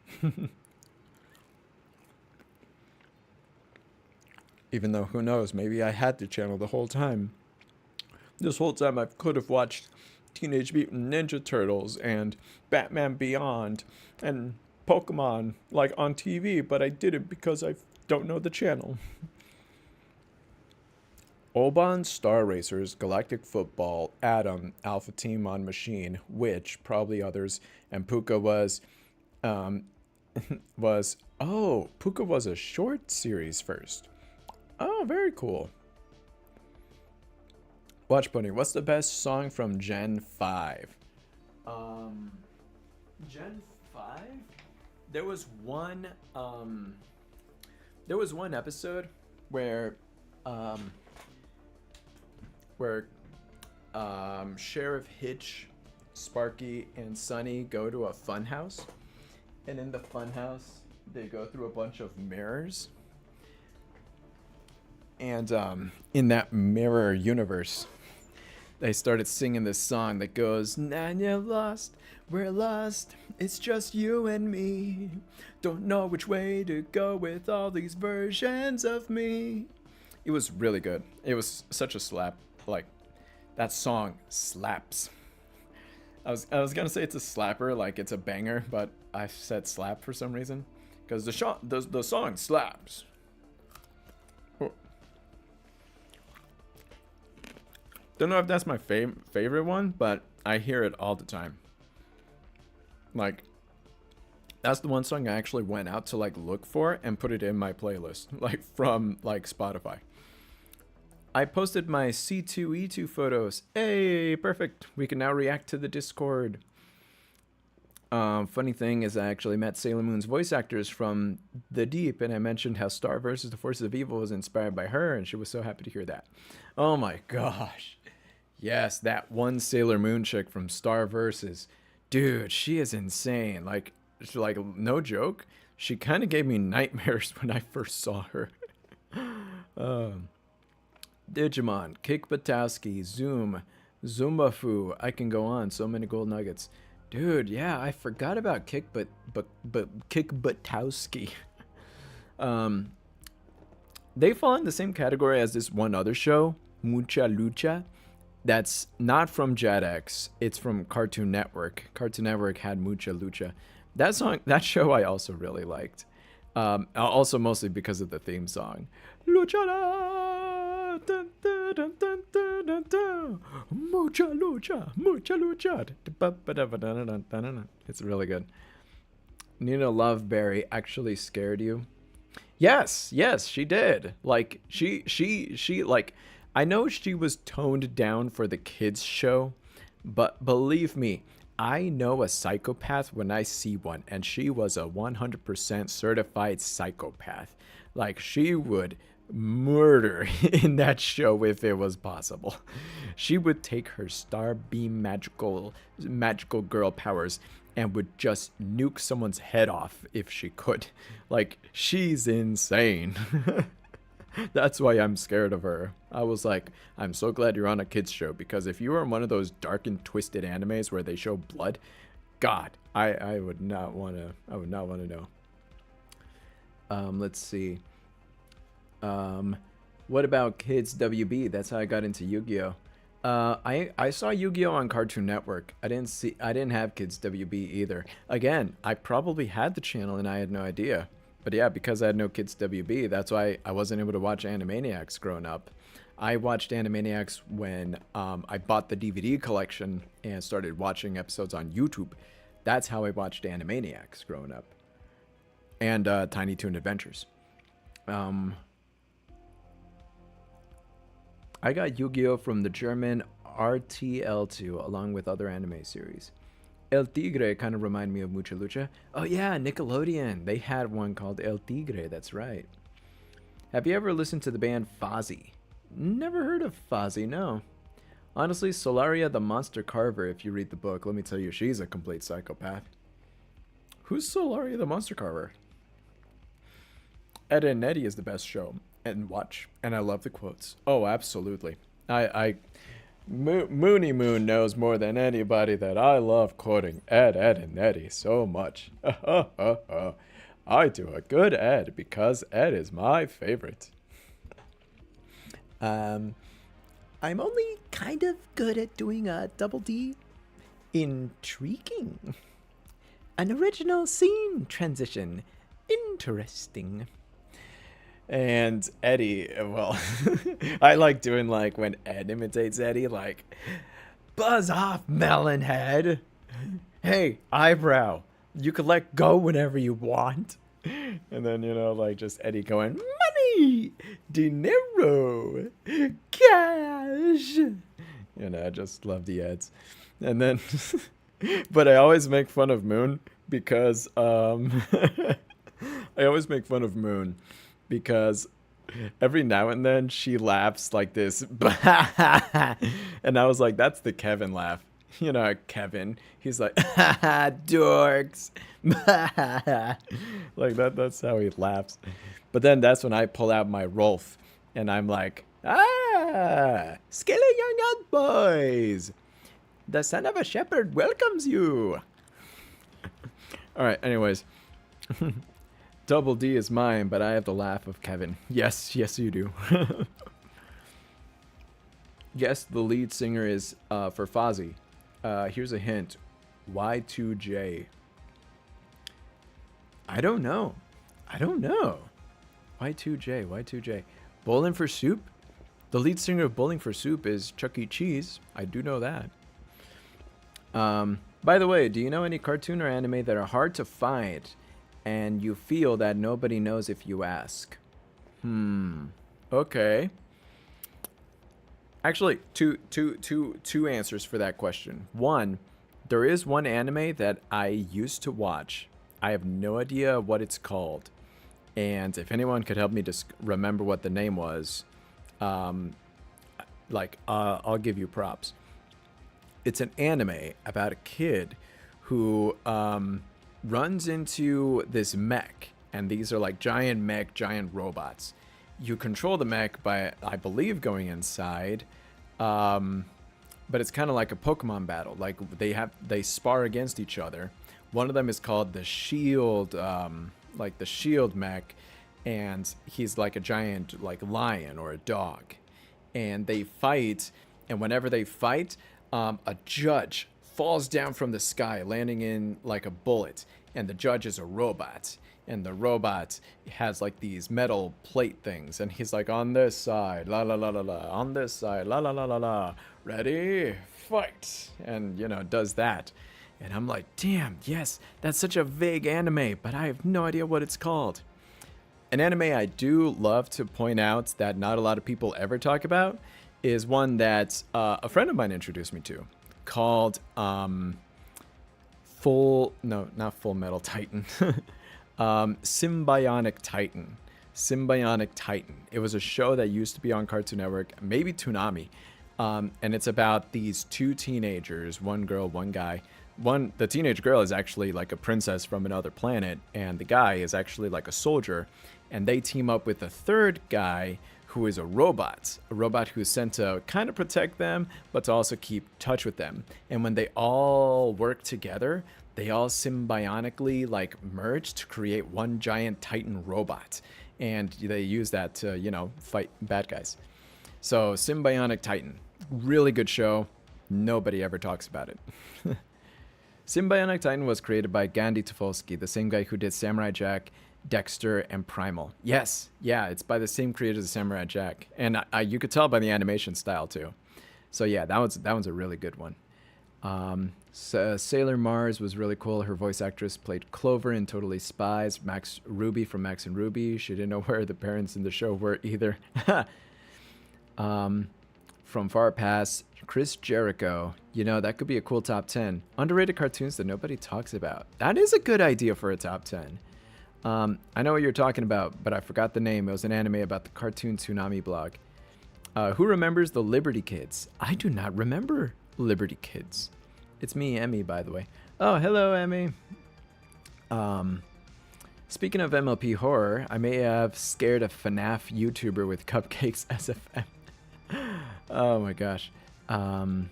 Even though, who knows, maybe I had the channel the whole time. This whole time I could have watched Teenage Mutant Ninja Turtles and Batman Beyond and Pokemon on TV, but I didn't because I don't know the channel. Oban, Star Racers, Galactic Football, Atom, Alpha Team on Machine, Witch, probably others, and Puka was Puka was a short series first. Oh, very cool. Watch Bunny, what's the best song from Gen 5? Gen 5? There was one episode where Sheriff Hitch, Sparky, and Sunny go to a funhouse, and in the funhouse they go through a bunch of mirrors, and in that mirror universe they started singing this song that goes, "Nanya lost, we're lost, it's just you and me. Don't know which way to go with all these versions of me." It was really good. It was such a slap. That song slaps. I was gonna say it's a slapper, it's a banger, but I said slap for some reason because the song slaps. Don't know if that's my favorite one, but I hear it all the time. That's the one song I actually went out to look for and put it in my playlist, from Spotify. I posted my C2E2 photos. Hey, perfect. We can now react to the Discord. Funny thing is I actually met Sailor Moon's voice actors from The Deep, and I mentioned how Star vs. the Forces of Evil was inspired by her, and she was so happy to hear that. Oh my gosh. Yes, that one Sailor Moon chick from Star vs. Dude, she is insane. No joke. She kind of gave me nightmares when I first saw her. Digimon, Kick Batowski, Zoom, Zumbafu. I can go on. So many gold nuggets. Dude, yeah, I forgot about Kick Batowski. They fall in the same category as this one other show, Mucha Lucha. That's not from JetX. It's from Cartoon Network. Cartoon Network had Mucha Lucha. That show I also really liked. Also mostly because of the theme song. Lucha, dun, dun, dun, dun, dun, dun, dun. Mucha Lucha, Mucha Lucha. It's really good. Nina Loveberry actually scared you? Yes, she did. Like she like, I know she was toned down for the kids show, but believe me, I know a psychopath when I see one, and she was a 100% certified psychopath. Like, she would murder in that show if it was possible. She would take her star beam magical girl powers and would just nuke someone's head off if she could. Like, she's insane. That's why I'm scared of her. I was like, I'm so glad you're on a kids show, because if you were in one of those dark and twisted animes where they show blood, God, I would not want to. I would not want to know. Let's see. What about Kids WB? That's how I got into Yu-Gi-Oh. I saw Yu-Gi-Oh on Cartoon Network. I didn't have Kids WB either. Again, I probably had the channel and I had no idea. But yeah, because I had no Kids WB, that's why I wasn't able to watch Animaniacs growing up. I watched Animaniacs when I bought the DVD collection and started watching episodes on YouTube. That's how I watched Animaniacs growing up. And Tiny Toon Adventures. I got Yu-Gi-Oh! From the German RTL2 along with other anime series. El Tigre kind of remind me of Mucha Lucha. Oh yeah, Nickelodeon. They had one called El Tigre, that's right. Have you ever listened to the band Fozzy? Never heard of Fozzy, no. Honestly, Solaria the Monster Carver, if you read the book, let me tell you, she's a complete psychopath. Who's Solaria the Monster Carver? Ed and Eddie is the best show. And watch. And I love the quotes. Oh, absolutely. Mooney Moon knows more than anybody that I love quoting Ed, and Eddie so much. I do a good Ed because Ed is my favorite. I'm only kind of good at doing a double D. Intriguing. An original scene transition. Interesting. And Eddie, well, I like doing like when Ed imitates Eddie, like, buzz off, Melonhead. Hey, eyebrow, you can let go whenever you want. And then, you know, like just Eddie going, money, dinero, cash. You know, I just love the Eds. And then, but I always make fun of Moon because, I always make fun of Moon. Because every now and then she laughs like this. And I was like, that's the Kevin laugh. You know, Kevin. He's like, dorks. Like that's how he laughs. But then that's when I pull out my Rolf. And I'm like, skilly young boys. The son of a shepherd welcomes you. All right, anyways. Double D is mine, but I have the laugh of Kevin. Yes, you do. Yes, the lead singer is for Fozzy. Here's a hint. Y2J. I don't know. Y2J. Bowling for Soup? The lead singer of Bowling for Soup is Chuck E. Cheese. I do know that. By the way, do you know any cartoon or anime that are hard to find and you feel that nobody knows if you ask? Okay. Actually, two answers for that question. One, there is one anime that I used to watch. I have no idea what it's called. And if anyone could help me just remember what the name was, I'll give you props. It's an anime about a kid who runs into this mech, and these are like giant robots, you control the mech by, I believe, going inside. But it's kind of like a Pokemon battle. Like they spar against each other. One of them is called the Shield, like the Shield mech, and he's like a giant like lion or a dog, and they fight. And whenever they fight, a judge falls down from the sky, landing in like a bullet, and the judge is a robot. And the robot has like these metal plate things, and he's like, on this side, la la la la la, on this side, la la la la la, ready, fight, and you know, does that. And I'm like, damn, yes, that's such a vague anime, but I have no idea what it's called. An anime I do love to point out that not a lot of people ever talk about is one that a friend of mine introduced me to, called not Full Metal Titan. Symbionic Titan. Symbionic Titan. It was a show that used to be on Cartoon Network, maybe Toonami. And it's about these two teenagers, one girl, one guy. The teenage girl is actually like a princess from another planet, and the guy is actually like a soldier. And they team up with a third guy who is a robot who's sent to kind of protect them, but to also keep touch with them. And when they all work together, they all symbiotically like merge to create one giant Titan robot. And they use that to, you know, fight bad guys. So Symbionic Titan, really good show. Nobody ever talks about it. Symbionic Titan was created by Gandhi Tofolsky, the same guy who did Samurai Jack, Dexter, and Primal. Yes, yeah, it's by the same creators as Samurai Jack. And you could tell by the animation style too. So yeah, that one's a really good one. Sailor Mars was really cool. Her voice actress played Clover in Totally Spies. Max Ruby from Max and Ruby. She didn't know where the parents in the show were either. From Far Past, Chris Jericho. You know, that could be a cool top 10. Underrated cartoons that nobody talks about. That is a good idea for a top 10. I know what you're talking about, but I forgot the name. It was an anime about the Cartoon Toonami blog. Who remembers the Liberty Kids? I do not remember Liberty Kids. It's me, Emmy, by the way. Oh, hello, Emmy. Speaking of MLP horror, I may have scared a FNAF YouTuber with cupcakes SFM. Oh my gosh. Jendi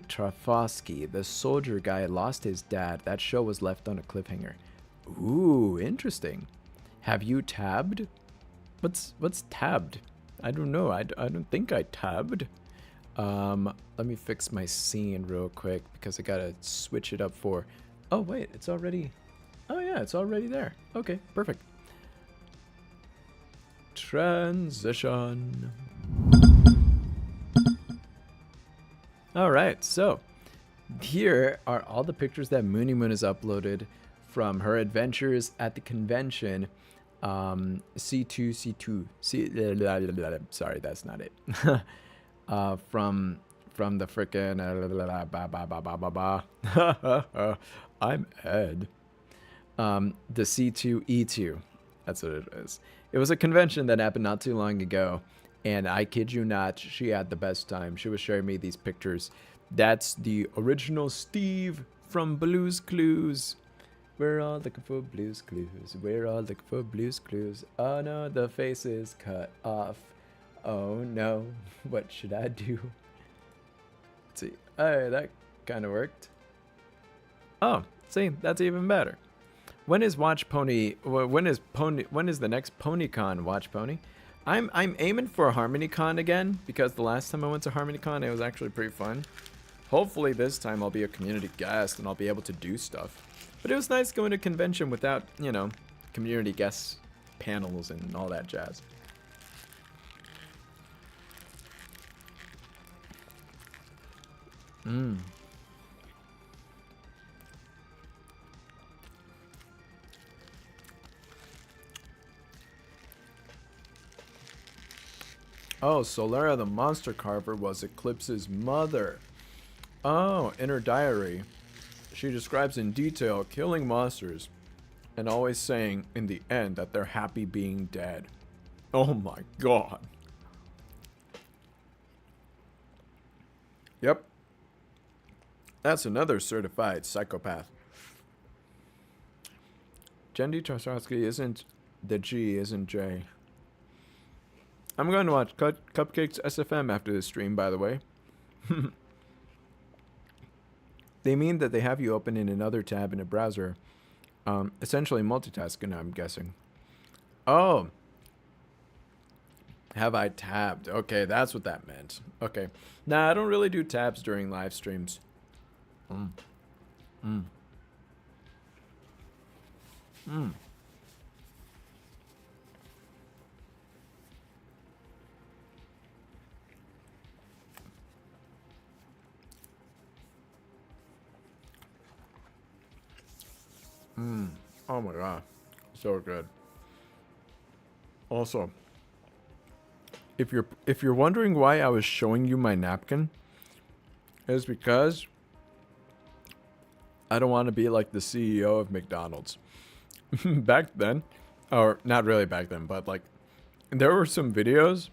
Trafosky, the soldier guy, lost his dad. That show was left on a cliffhanger. Ooh, interesting. Have you tabbed? What's tabbed? I don't know. I don't think I tabbed. Let me fix my scene real quick because I gotta switch it up for... Oh, wait, it's already... Oh, yeah, it's already there. Okay, perfect. Transition. All right, so here are all the pictures that Mooney Moon has uploaded from her adventures at the convention. C2. Sorry, that's not it. From the frickin' I'm Ed. The C2E2. That's what it is. It was a convention that happened not too long ago, and I kid you not, she had the best time. She was showing me these pictures. That's the original Steve from Blue's Clues. We're all looking for Blue's Clues. We're all looking for Blue's Clues. Oh no, the face is cut off. Oh no, what should I do? Let's see. Hey, that kind of worked. Oh, see, that's even better. When is Watch Pony? When is the next PonyCon? Watch Pony. I'm aiming for HarmonyCon again because the last time I went to HarmonyCon, it was actually pretty fun. Hopefully this time I'll be a community guest and I'll be able to do stuff. But it was nice going to a convention without, you know, community guest panels and all that jazz. Oh, Solera the Monster Carver was Eclipse's mother. Oh, in her diary, she describes in detail killing monsters and always saying in the end that they're happy being dead. Oh my god. Yep. That's another certified psychopath. Jendi Trostowski isn't the G, isn't J. I'm going to watch Cupcakes SFM after this stream, by the way. They mean that they have you open in another tab in a browser. Essentially multitasking, I'm guessing. Oh. Have I tabbed? Okay, that's what that meant. Okay. Nah, I don't really do tabs during live streams. Mm. Mm. Mm. Mm. Oh my god. So good. Also, if you're wondering why I was showing you my napkin, it's because I don't want to be like the CEO of McDonald's. Back then, or not really back then, but like there were some videos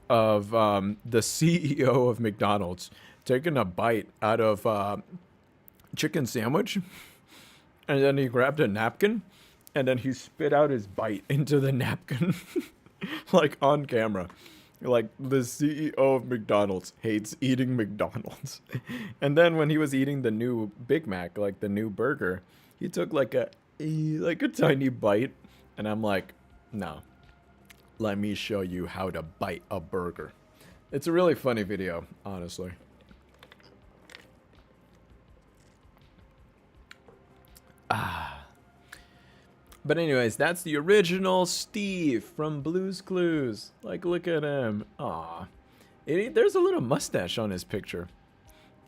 of the CEO of McDonald's taking a bite out of chicken sandwich, and then he grabbed a napkin, and then he spit out his bite into the napkin, like on camera. Like, the CEO of McDonald's hates eating McDonald's. And then when he was eating the new Big Mac, like the new burger, he took like a tiny bite, and I'm like, no, let me show you how to bite a burger. It's a really funny video, honestly. But anyways, that's the original Steve from Blue's Clues. Like, look at him. Aw. There's a little mustache on his picture.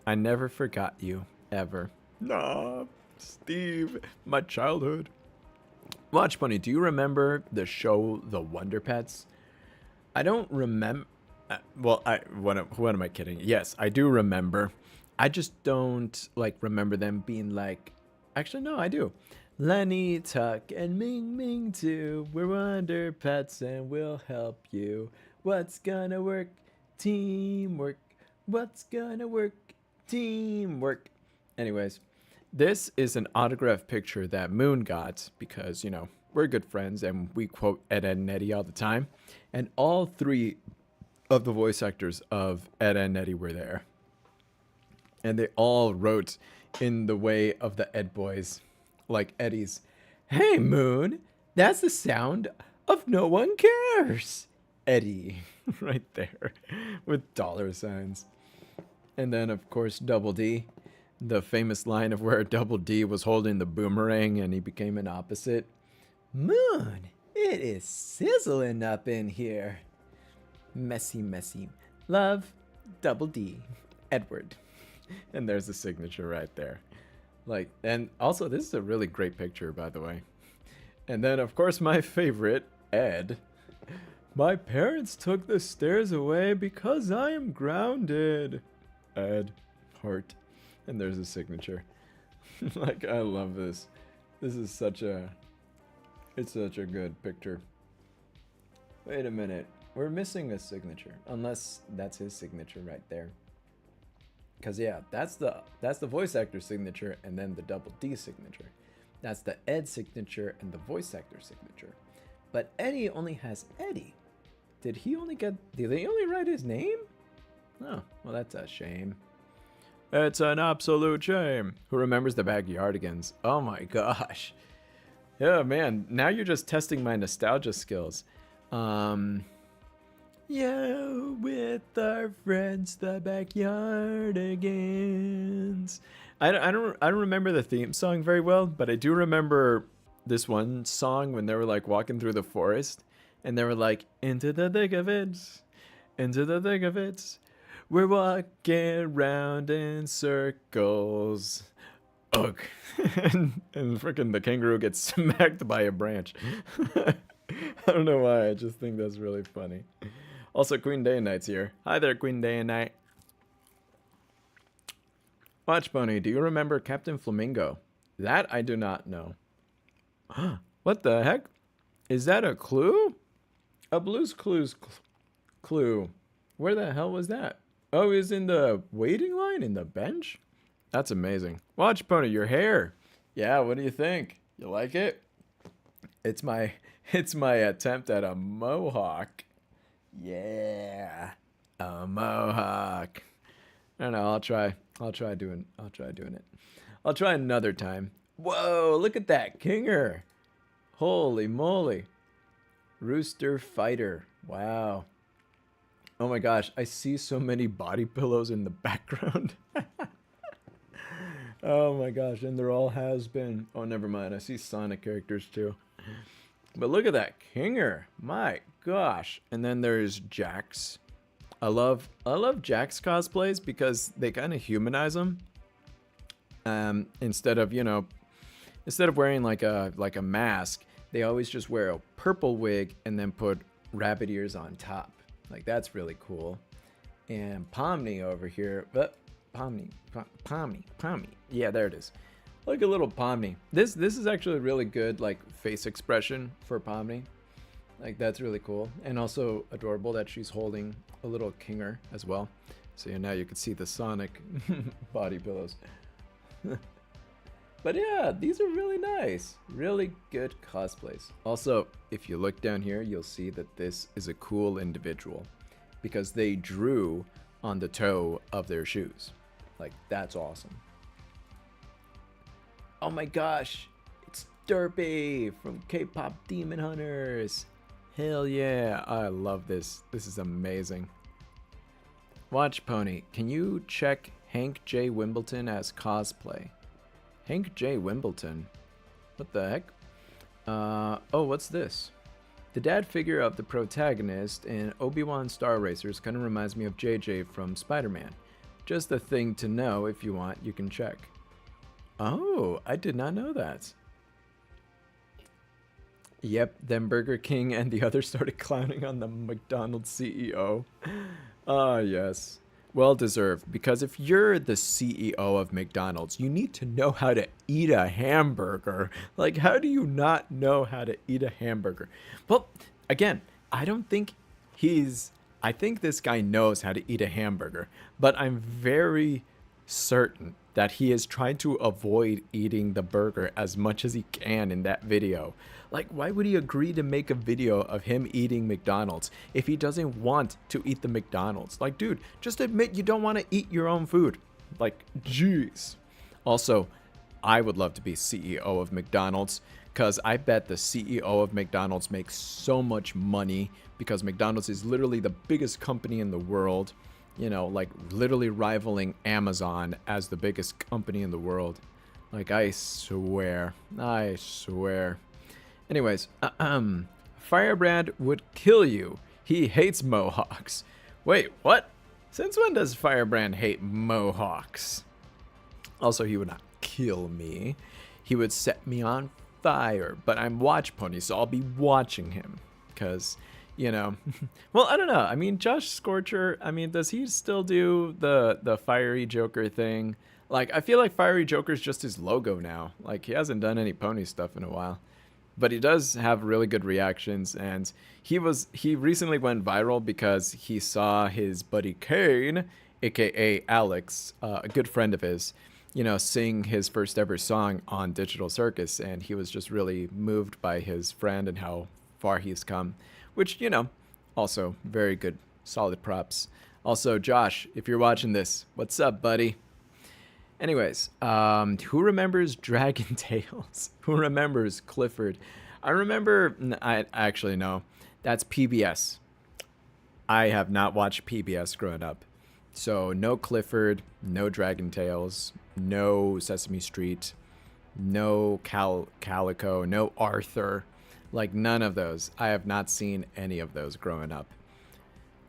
I never forgot you, ever. Nah, Steve, my childhood. Watch Bunny, do you remember the show The Wonder Pets? I don't remember. What am I kidding? Yes, I do remember. I just don't like remember them being like. Actually, no, I do. Lenny, Tuck, and Ming Ming too. We're Wonder Pets and we'll help you. What's gonna work? Teamwork. What's gonna work? Teamwork. Anyways, this is an autographed picture that Moon got because, you know, we're good friends and we quote Ed, Edd, and Eddy all the time. And all three of the voice actors of Ed, Edd, and Eddy were there. And they all wrote in the way of the Ed boys. Like Eddie's, "Hey Moon, that's the sound of no one cares." Eddie, right there, with dollar signs. And then, of course, Double D, the famous line of where Double D was holding the boomerang and he became an opposite. "Moon, it is sizzling up in here. Messy, messy. Love, Double D, Edward." And there's the signature right there. Like, and also this is a really great picture, by the way. And then, of course, my favorite, Ed. "My parents took the stairs away because I am grounded." Ed, heart. And there's a signature. Like, I love this. This is it's such a good picture. Wait a minute. We're missing a signature. Unless that's his signature right there. Because, yeah, that's the voice actor signature and then the Double D signature. That's the Ed signature and the voice actor signature. But Eddie only has Eddie. Did they only write his name? Oh, well, that's a shame. It's an absolute shame. Who remembers the Backyardigans? Oh my gosh. Yeah, man, now you're just testing my nostalgia skills. Yeah, with our friends, the Backyardigans. I don't remember the theme song very well, but I do remember this one song when they were like walking through the forest, and they were like, "Into the thick of it, into the thick of it. We're walking round in circles." Ugh. and freaking the kangaroo gets smacked by a branch. I don't know why. I just think that's really funny. Also, Queen Day and Night's here. Hi there, Queen Day and Night. Watch Bunny, do you remember Captain Flamingo? That I do not know. What the heck? Is that a clue? A Blue's Clues clue. Where the hell was that? Oh, he's in the waiting line in the bench? That's amazing. Watch Pony, your hair. Yeah, what do you think? You like it? It's my attempt at a mohawk. Yeah. A mohawk. I don't know, I'll try doing it. I'll try another time. Whoa, look at that kinger. Holy moly. Rooster fighter. Wow. Oh my gosh, I see so many body pillows in the background. Oh my gosh, and they're all has been. Oh, never mind. I see Sonic characters too. But look at that kinger. My gosh. And then there's Jax. I love Jax cosplays because they kind of humanize him. Instead of wearing like a mask, they always just wear a purple wig and then put rabbit ears on top. Like, that's really cool. And Pomni over here, Pomni. Yeah, there it is. Like a little Pomni. This is actually a really good like face expression for Pomni. Like, that's really cool. And also adorable that she's holding a little kinger as well. So now you can see the Sonic body pillows. But yeah, these are really nice. Really good cosplays. Also, if you look down here, you'll see that this is a cool individual because they drew on the toe of their shoes. Like, that's awesome. Oh my gosh, it's Derpy from K-Pop Demon Hunters. Hell yeah, I love this. This is amazing. Watch Pony, can you check Hank J. Wimbledon as cosplay? Hank J. Wimbledon? What the heck? Oh, what's this? The dad figure of the protagonist in Obi-Wan Star Racers kind of reminds me of JJ from Spider-Man. Just a thing to know. If you want, you can check. Oh, I did not know that. Yep, then Burger King and the others started clowning on the McDonald's CEO. Ah, yes. Well deserved, because if you're the CEO of McDonald's, you need to know how to eat a hamburger. Like, how do you not know how to eat a hamburger? Well, again, I think this guy knows how to eat a hamburger, but I'm very certain that he is trying to avoid eating the burger as much as he can in that video. Like, why would he agree to make a video of him eating McDonald's if he doesn't want to eat the McDonald's? Like, dude, just admit you don't want to eat your own food. Like, jeez. Also, I would love to be CEO of McDonald's because I bet the CEO of McDonald's makes so much money because McDonald's is literally the biggest company in the world. You know, like literally rivaling Amazon as the biggest company in the world. Like, I swear. Anyways, Firebrand would kill you. He hates mohawks. Wait, what? Since when does Firebrand hate mohawks? Also, he would not kill me. He would set me on fire. But I'm Watch Pony, so I'll be watching him. Because, you know, well, I don't know. I mean, Josh Scorcher, I mean, does he still do the Fiery Joker thing? Like, I feel like Fiery Joker's just his logo now. Like, he hasn't done any pony stuff in a while. But he does have really good reactions, and he recently went viral because he saw his buddy Kane, aka Alex, a good friend of his, you know, sing his first ever song on Digital Circus, and he was just really moved by his friend and how far he's come, which, you know, also very good, solid props. Also, Josh, if you're watching this, what's up, buddy? Anyways, who remembers Dragon Tales? Who remembers Clifford? I remember, I actually know, that's PBS. I have not watched PBS growing up. So no Clifford, no Dragon Tales, no Sesame Street, no Calico, no Arthur. Like, none of those. I have not seen any of those growing up.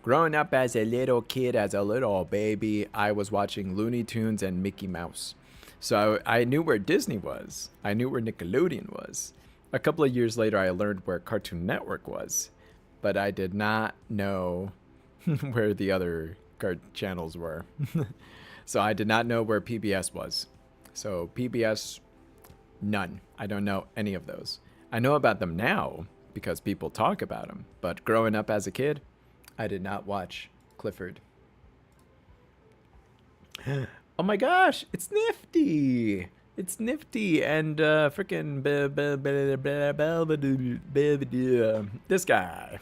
Growing up as a little kid, as a little baby, I was watching Looney Tunes and Mickey Mouse. So I knew where Disney was. I knew where Nickelodeon was. A couple of years later, I learned where Cartoon Network was. But I did not know where the other channels were. So I did not know where PBS was. So PBS, none. I don't know any of those. I know about them now because people talk about them. But growing up as a kid, I did not watch Clifford. Oh my gosh, it's Nifty. It's Nifty and freaking this guy,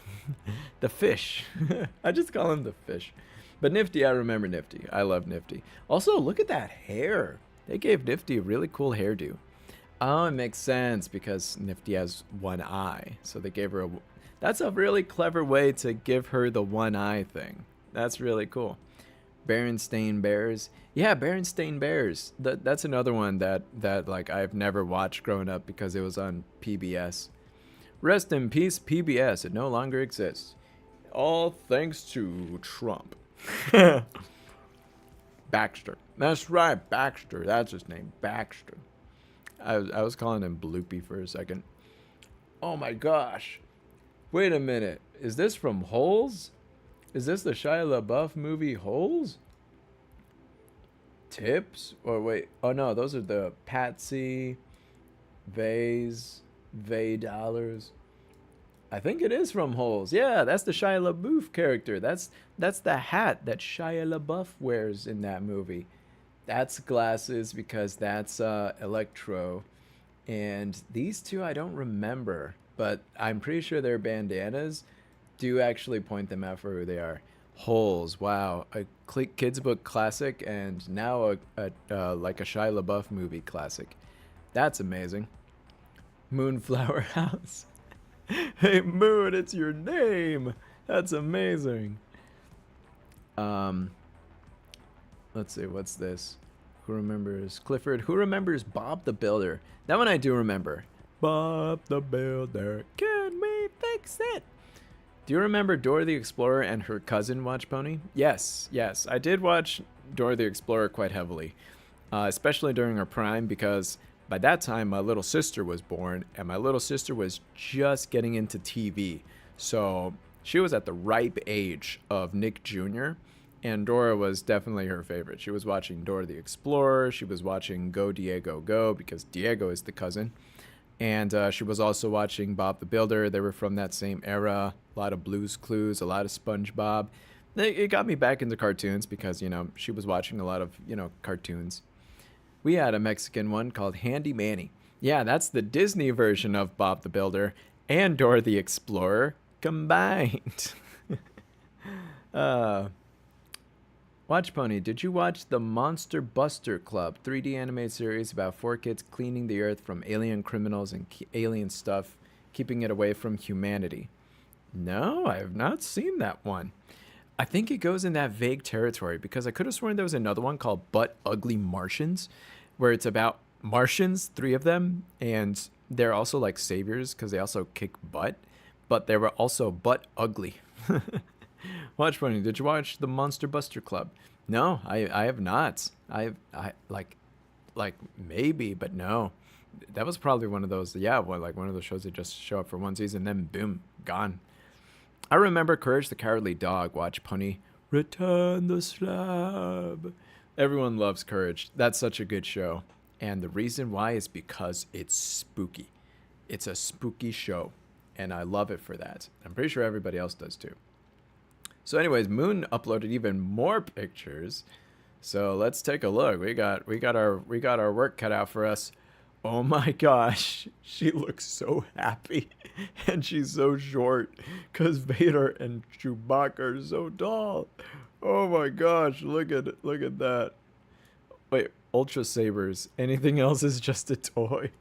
the fish. I just call him the fish. But Nifty, I remember Nifty. I love Nifty. Also, look at that hair. They gave Nifty a really cool hairdo. Oh, it makes sense because Nifty has one eye. So they gave her a... That's a really clever way to give her the one eye thing. That's really cool. Berenstain Bears. Yeah, Berenstain Bears. That's another one that like I've never watched growing up because it was on PBS. Rest in peace, PBS. It no longer exists. All thanks to Trump. Baxter. That's right, Baxter. That's his name, Baxter. I was calling him Bloopy for a second. Oh my gosh. Wait a minute. Is this from Holes? Is this the Shia LaBeouf movie Holes? Tips? Or wait. Oh no, those are the Patsy, Vay dollars. I think it is from Holes. Yeah, that's the Shia LaBeouf character. That's the hat that Shia LaBeouf wears in that movie. That's glasses because that's Electro. And these two I don't remember, but I'm pretty sure their bandanas do actually point them out for who they are. Holes, wow, a kids book classic, and now a like a Shia LaBeouf movie classic. That's amazing. Moonflower House. Hey Moon, it's your name. That's amazing. Let's see, what's this? Who remembers Clifford? Who remembers Bob the Builder? That one I do remember. Bob the Builder, can we fix it? Do you remember Dora the Explorer and her cousin Watch Pony? Yes, yes. I did watch Dora the Explorer quite heavily, especially during her prime because by that time my little sister was born and my little sister was just getting into TV. So she was at the ripe age of Nick Jr., and Dora was definitely her favorite. She was watching Dora the Explorer. She was watching Go Diego Go because Diego is the cousin. And she was also watching Bob the Builder. They were from that same era. A lot of Blue's Clues, a lot of SpongeBob. It got me back into cartoons because, you know, she was watching a lot of, you know, cartoons. We had a Mexican one called Handy Manny. Yeah, that's the Disney version of Bob the Builder and Dora the Explorer combined. Watch Pony, did you watch the Monster Buster Club 3D animated series about 4 kids cleaning the earth from alien criminals and alien stuff, keeping it away from humanity? No, I have not seen that one. I think it goes in that vague territory because I could have sworn there was another one called Butt Ugly Martians, where it's about Martians, 3 of them, and they're also like saviors because they also kick butt, but they were also butt ugly. Watch Pony, did you watch the Monster Buster Club? No, I have not. I like maybe, but no. That was probably one of those, yeah, like one of those shows that just show up for one season, then boom, gone. I remember Courage the Cowardly Dog. Watch Pony, Return the Slab. Everyone loves Courage. That's such a good show. And the reason why is because it's spooky. It's a spooky show, and I love it for that. I'm pretty sure everybody else does too. So anyways, Moon uploaded even more pictures. So let's take a look. We got our work cut out for us. Oh my gosh, she looks so happy, and she's so short because Vader and Chewbacca are so tall. Oh my gosh, look at that. Wait, Ultra Sabers. Anything else is just a toy.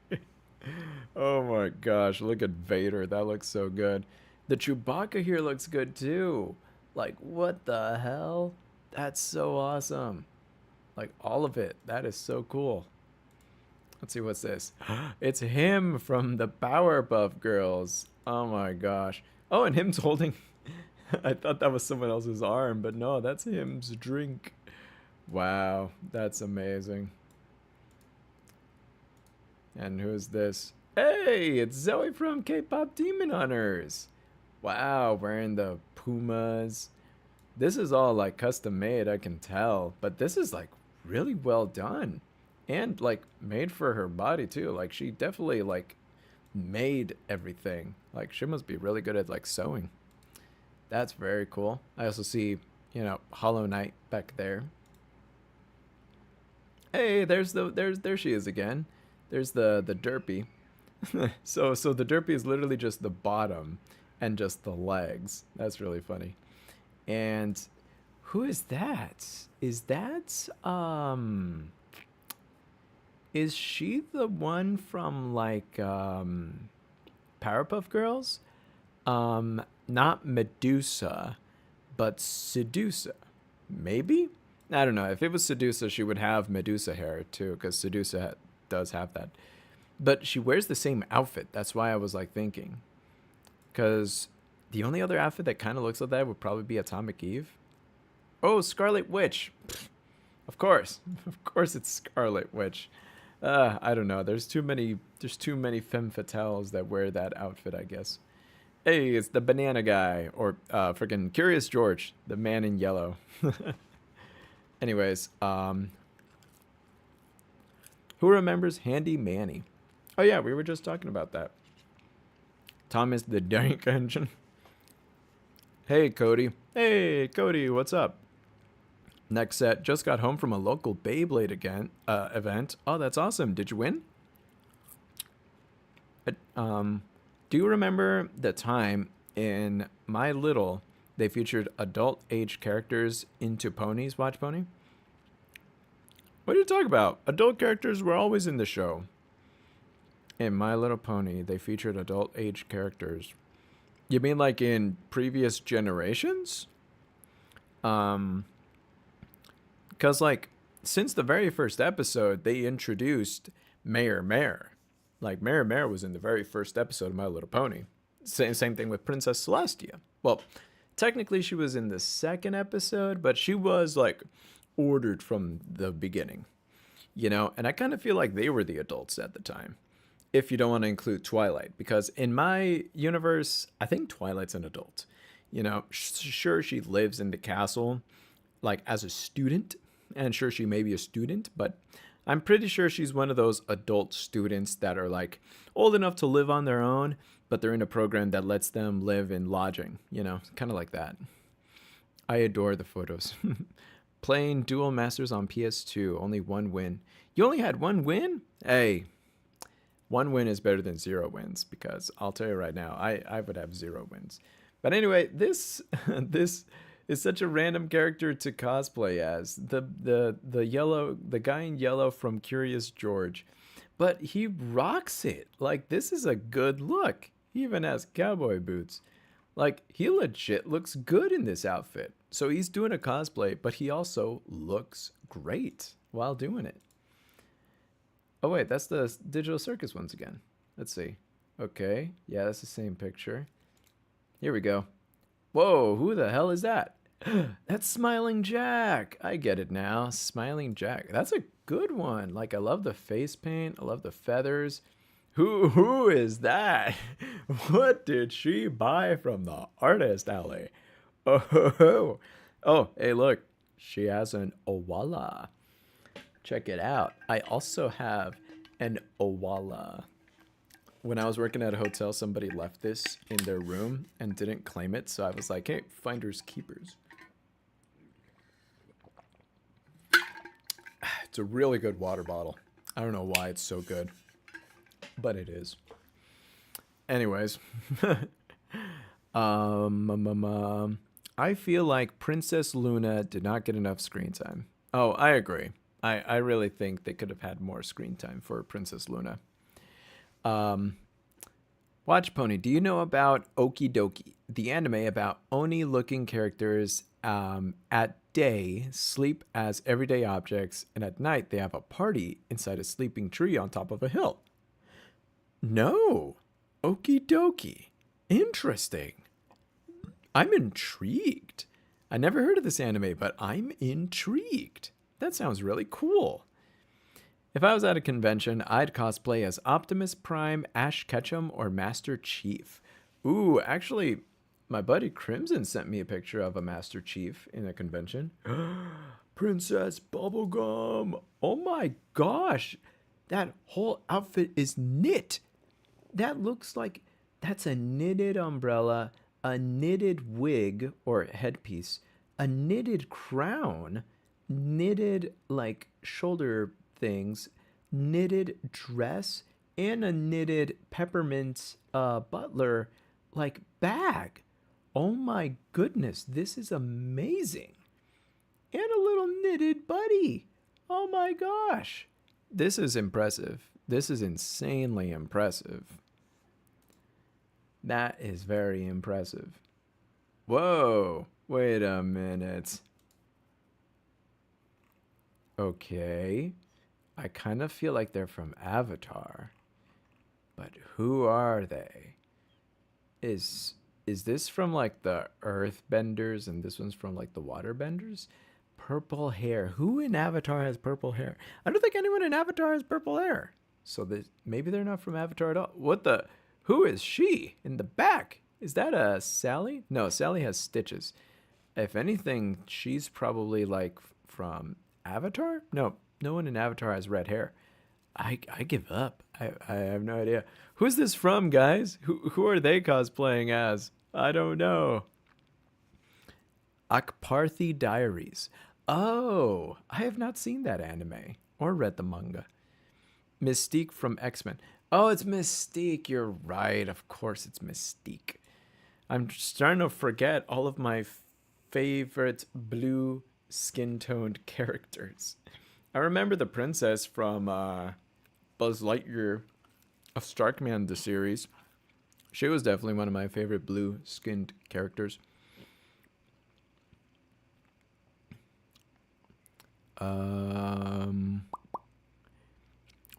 Oh my gosh, look at Vader. That looks so good. The Chewbacca here looks good too. Like, what the hell? That's so awesome. Like, all of it. That is so cool. Let's see, what's this? It's him from the Powerpuff Girls. Oh my gosh. Oh, and him's holding... I thought that was someone else's arm, but no, that's him's drink. Wow, that's amazing. And who's this? Hey, it's Zoe from K-Pop Demon Hunters. Wow, wearing the Pumas. This is all like custom made, I can tell, but this is like really well done and like made for her body too. Like she definitely like made everything. Like she must be really good at like sewing. That's very cool. I also see, you know, Hollow Knight back there. Hey, there she is again. There's the derpy. So the derpy is literally just the bottom and just the legs. That's really funny. And who is that? Is she the one from like Powerpuff Girls? Not Medusa, but Sedusa. Maybe? I don't know. If it was Sedusa, she would have Medusa hair too, because Sedusa does have that. But she wears the same outfit. That's why I was like thinking. Because the only other outfit that kind of looks like that would probably be Atomic Eve. Oh, Scarlet Witch. Of course. Of course it's Scarlet Witch. I don't know. There's too many femme fatales that wear that outfit, I guess. Hey, it's the banana guy. Or freaking Curious George, the man in yellow. Anyways, who remembers Handy Manny? Oh yeah, we were just talking about that. Thomas the Dank Engine. Hey, Cody. Hey, Cody, what's up? Next set, just got home from a local Beyblade event. Oh, that's awesome. Did you win? Do you remember the time in My Little they featured adult age characters into ponies? Watch Pony? What are you talking about? Adult characters were always in the show. In My Little Pony, they featured adult age characters. You mean like in previous generations? Because like since the very first episode, they introduced Mayor Mare. Like Mayor Mare was in the very first episode of My Little Pony. Same thing with Princess Celestia. Well, technically she was in the second episode, but she was like ordered from the beginning, you know? And I kind of feel like they were the adults at the time, if you don't want to include Twilight, because in my universe, I think Twilight's an adult. You know, sure, she lives in the castle like as a student, and sure, she may be a student, but I'm pretty sure she's one of those adult students that are like old enough to live on their own, but they're in a program that lets them live in lodging, you know, kind of like that. I adore the photos. Playing Duel Masters on PS2, only one win. You only had one win? Hey, one win is better than 0 wins, because I'll tell you right now, I would have 0 wins. But anyway, this this is such a random character to cosplay as. The guy in yellow from Curious George. But he rocks it. Like, this is a good look. He even has cowboy boots. Like, he legit looks good in this outfit. So he's doing a cosplay, but he also looks great while doing it. Oh, wait, that's the Digital Circus ones again. Let's see. Okay, yeah, that's the same picture. Here we go. Whoa, who the hell is that? That's Smiling Jack. I get it now. Smiling Jack. That's a good one. Like, I love the face paint. I love the feathers. Who is that? What did she buy from the artist alley? Oh, oh, hey, look. She has an Owala. Check it out. I also have an Owala. When I was working at a hotel, somebody left this in their room and didn't claim it. So I was like, hey, finders keepers. It's a really good water bottle. I don't know why it's so good, but it is. Anyways, I feel like Princess Luna did not get enough screen time. Oh, I agree. I really think they could have had more screen time for Princess Luna. Watch Pony, do you know about Okie Dokie, the anime about Oni-looking characters at day sleep as everyday objects, and at night they have a party inside a sleeping tree on top of a hill? No. Okie Dokie. Interesting. I'm intrigued. I never heard of this anime, but I'm intrigued. That sounds really cool. If I was at a convention, I'd cosplay as Optimus Prime, Ash Ketchum, or Master Chief. Ooh, actually, my buddy Crimson sent me a picture of a Master Chief in a convention. Princess Bubblegum. Oh my gosh. That whole outfit is knit. That looks like that's a knitted umbrella, a knitted wig or headpiece, a knitted crown, knitted like shoulder things, knitted dress, and a knitted peppermint butler like bag. Oh my goodness, this is amazing. And a little knitted buddy. Oh my gosh. This is impressive. This is insanely impressive. That is very impressive. Whoa, wait a minute. Okay. I kind of feel like they're from Avatar. But who are they? Is this from like the Earthbenders and this one's from like the Waterbenders? Purple hair. Who in Avatar has purple hair? I don't think anyone in Avatar has purple hair. So maybe they're not from Avatar at all. What the? Who is she in the back? Is that a Sally? No, Sally has stitches. If anything, she's probably like from Avatar? No, no one in Avatar has red hair. I give up. I have no idea. Who's this from, guys? Who are they cosplaying as? I don't know. Akparthi Diaries. Oh, I have not seen that anime or read the manga. Mystique from X-Men. Oh, it's Mystique. You're right. Of course it's Mystique. I'm starting to forget all of my favorite blue skin-toned characters. I remember the princess from Buzz Lightyear of Starkman, the series. She was definitely one of my favorite blue-skinned characters.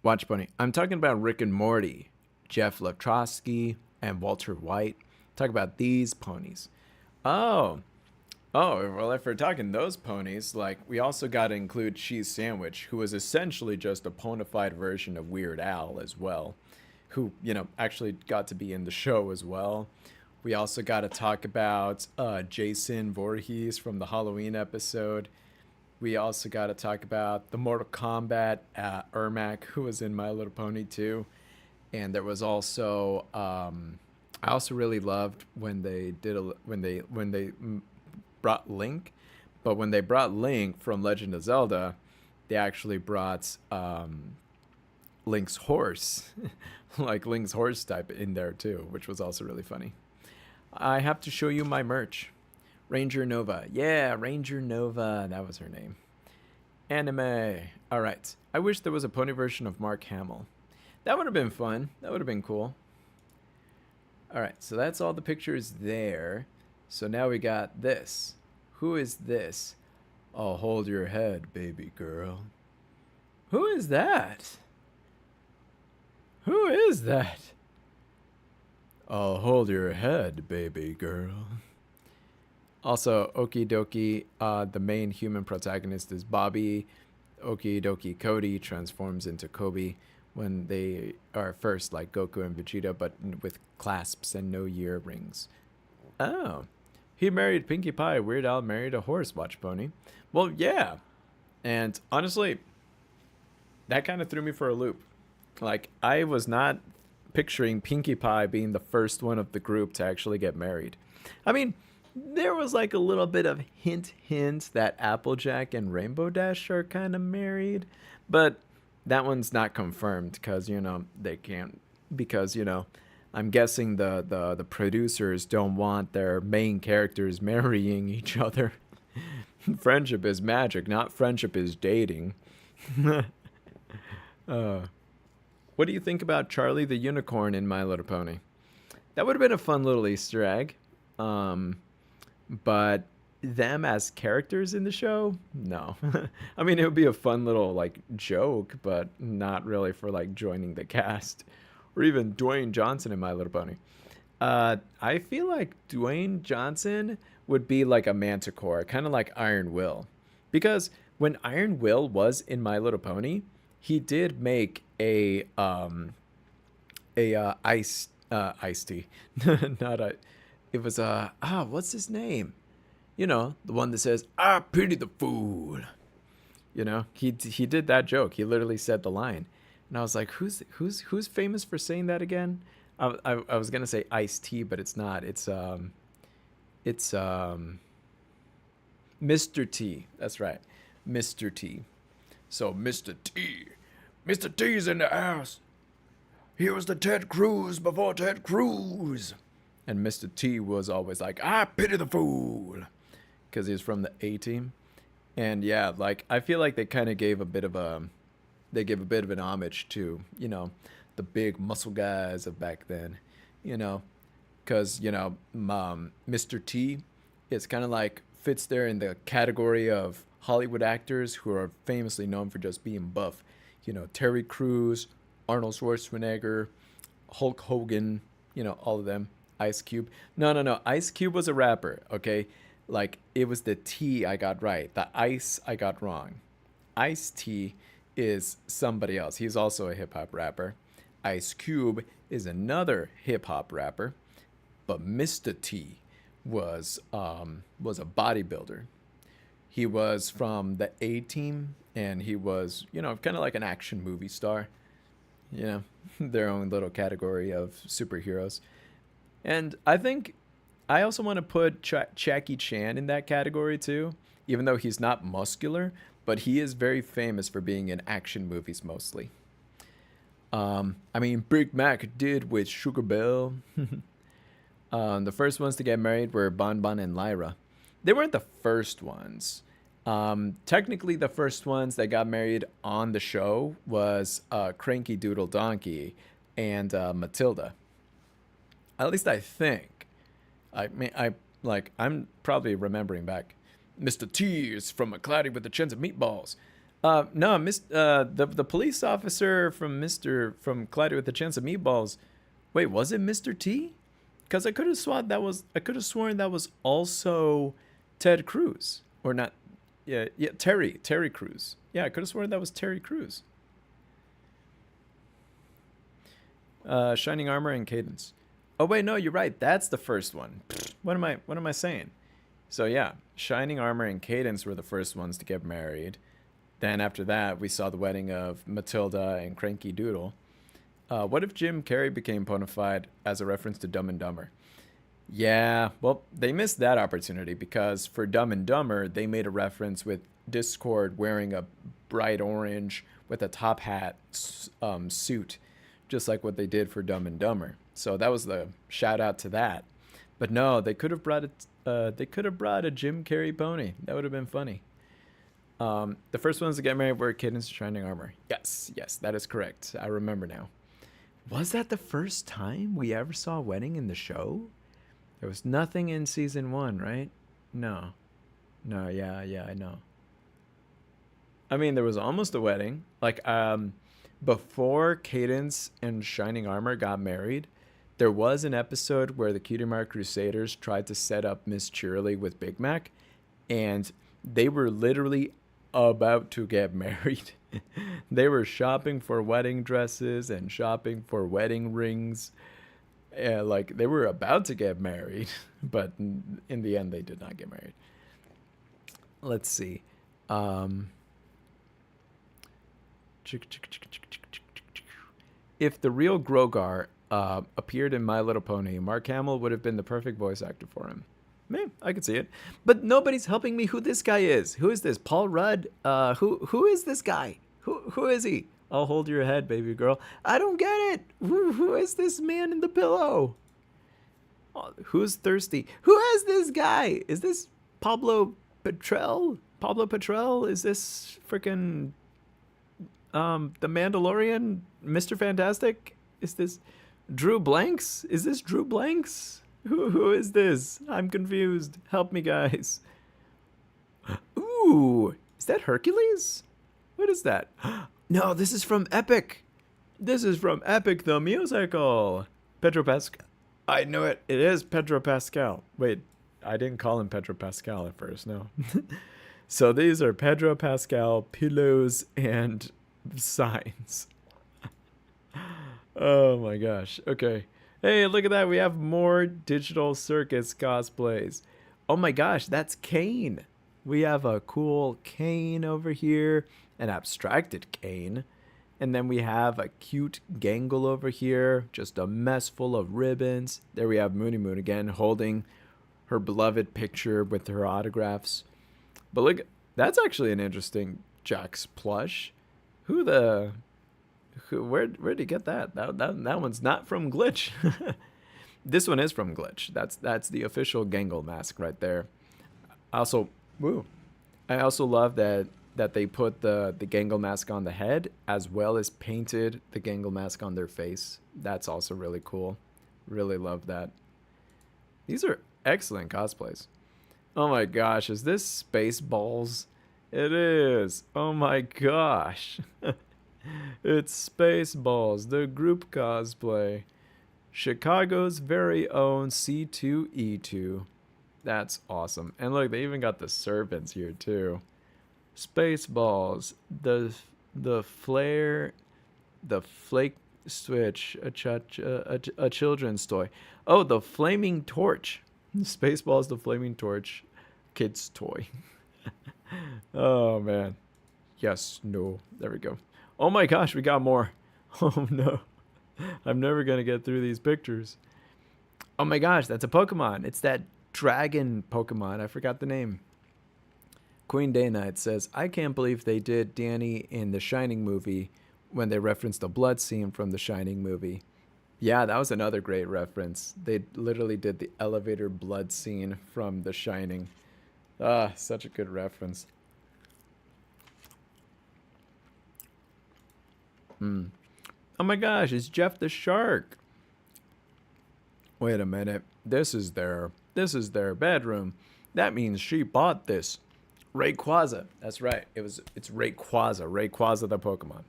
Watch Bunny. I'm talking about Rick and Morty, Jeff Latrosky, and Walter White. Talk about these ponies. Oh, well, if we're talking those ponies, like, we also got to include Cheese Sandwich, who was essentially just a ponified version of Weird Al as well, who, you know, actually got to be in the show as well. We also got to talk about Jason Voorhees from the Halloween episode. We also got to talk about the Mortal Kombat Ermac, who was in My Little Pony too. And there was also, I also really loved when they did when they brought Link, but when they brought Link from Legend of Zelda, they actually brought Link's horse, like Link's horse type in there too, which was also really funny. I have to show you my merch. Ranger Nova. Yeah, Ranger Nova. That was her name. Anime. All right. I wish there was a pony version of Mark Hamill. That would have been fun. That would have been cool. All right. So that's all the pictures there. So now we got this. Who is this? Oh, hold your head, baby girl. Who is that? Who is that? Oh, hold your head, baby girl. Also, Okie Dokie, the main human protagonist is Bobby. Okie Dokie Cody transforms into Kobe when they are first like Goku and Vegeta, but with clasps and no year rings. Oh. He married Pinkie Pie. Weird Al married a horse, Watch Pony. Well, yeah. And honestly, that kind of threw me for a loop. Like, I was not picturing Pinkie Pie being the first one of the group to actually get married. I mean, there was like a little bit of hint that Applejack and Rainbow Dash are kind of married. But that one's not confirmed because, you know, they can't. Because, you know, I'm guessing the producers don't want their main characters marrying each other. Friendship is magic, not friendship is dating. What do you think about Charlie the Unicorn in My Little Pony? That would have been a fun little Easter egg. But them as characters in the show, no. I mean, it would be a fun little like joke, but not really for like joining the cast. Or even Dwayne Johnson in My Little Pony. I feel like Dwayne Johnson would be like a Manticore, kind of like Iron Will. Because when Iron Will was in My Little Pony, he did make a iced tea. Not a, it was what's his name? You know, the one that says, "I pity the fool." You know, he did that joke. He literally said the line. And I was like, who's famous for saying that again? I was gonna say Ice-T, but it's not. It's Mr. T. That's right, Mr. T. So Mr. T's in the house. He was the Ted Cruz before Ted Cruz. And Mr. T was always like, I pity the fool. Because he's from the A-Team. And yeah, like, I feel like they kind of gave a bit of an homage to, you know, the big muscle guys of back then, you know, because, you know, Mr. T is kind of like fits there in the category of Hollywood actors who are famously known for just being buff. You know, Terry Crews, Arnold Schwarzenegger, Hulk Hogan, you know, all of them. Ice Cube. No. Ice Cube was a rapper, okay? Like, it was the T I got right. The ice I got wrong. Ice-T is somebody else. He's also a hip-hop rapper. Ice Cube is another hip-hop rapper. But Mr. T was a bodybuilder. He was from the A-Team, and he was, you know, kind of like an action movie star. You know, their own little category of superheroes. And I think I also want to put Jackie Chan in that category too, even though he's not muscular, but he is very famous for being in action movies mostly. I mean, Big Mac did with Sugar Bell. The first ones to get married were Bon Bon and Lyra. They weren't the first ones. Technically, the first ones that got married on the show was Cranky Doodle Donkey and Matilda. At least I think. I mean, I'm probably remembering back. Mr. T is from McClatty with a chance of meatballs. No, the police officer from Clatty with a chance of meatballs. Wait, was it Mr. T? Because I could have sworn that was also Ted Cruz, or not? Yeah, Terry Crews. Yeah, I could have sworn that was Terry Crews. Shining Armor and Cadence. Oh wait, no, you're right. That's the first one. What am I saying? So yeah, Shining Armor and Cadence were the first ones to get married. Then after that, we saw the wedding of Matilda and Cranky Doodle. What if Jim Carrey became bona fide as a reference to Dumb and Dumber? Yeah, well, they missed that opportunity because for Dumb and Dumber, they made a reference with Discord wearing a bright orange with a top hat suit, just like what they did for Dumb and Dumber. So that was the shout out to that. But no, they could have brought a Jim Carrey pony. That would have been funny. The first ones to get married were Cadence and Shining Armor. Yes, that is correct. I remember now. Was that the first time we ever saw a wedding in the show? There was nothing in season 1, right? No, yeah, I know. I mean, there was almost a wedding. Like, before Cadence and Shining Armor got married, there was an episode where the Cutie Mark Crusaders tried to set up Miss Cheerily with Big Mac, and they were literally about to get married. They were shopping for wedding dresses and shopping for wedding rings. Like, they were about to get married, but in the end, they did not get married. Let's see. If the real Grogar appeared in My Little Pony, Mark Hamill would have been the perfect voice actor for him. Man, I could see it. But nobody's helping me who this guy is. Who is this? Paul Rudd? Who is this guy? Who is he? I'll hold your head, baby girl. I don't get it. Who is this man in the pillow? Oh, who's thirsty? Who is this guy? Is this Pablo Petrel? Pablo Petrel? Is this freaking the Mandalorian? Mr. Fantastic? Is this Drew Blanks? Is this Drew Blanks? Who is this? I'm confused. Help me, guys. Ooh, is that Hercules? What is that? No, this is from Epic. This is from Epic the Musical. Pedro Pascal. I know it. It is Pedro Pascal. Wait, I didn't call him Pedro Pascal at first, no. So these are Pedro Pascal pillows and signs. Oh my gosh. Okay. Hey, look at that. We have more Digital Circus cosplays. Oh my gosh, that's Kane. We have a cool Kane over here, an abstracted Kane. And then we have a cute Gangle over here, just a mess full of ribbons. There we have Moony Moon again, holding her beloved picture with her autographs. But look, that's actually an interesting Jack's plush. Where'd you get that? That one's not from Glitch. This one is from Glitch. That's the official Gangle mask right there. Also, woo. I also love that they put the Gangle mask on the head as well as painted the Gangle mask on their face. That's also really cool. Really love that. These are excellent cosplays. Oh my gosh, is this Spaceballs? It is. Oh my gosh. It's Spaceballs, the group cosplay. Chicago's very own C2E2. That's awesome. And look, they even got the servants here too. Spaceballs, the flare, the flake switch, a children's toy. Oh, the flaming torch. Spaceballs, the flaming torch, kid's toy. Oh man. Yes, no. There we go. Oh my gosh, we got more. Oh no. I'm never gonna get through these pictures. Oh my gosh, that's a Pokemon. It's that dragon Pokemon. I forgot the name. Queen Day Knight says, I can't believe they did Danny in the Shining movie when they referenced the blood scene from the Shining movie. Yeah, that was another great reference. They literally did the elevator blood scene from the Shining. Ah, such a good reference. Oh my gosh, it's Jeff the Shark. Wait a minute. This is their bedroom. That means she bought this. Rayquaza. That's right. It's Rayquaza. Rayquaza the Pokemon.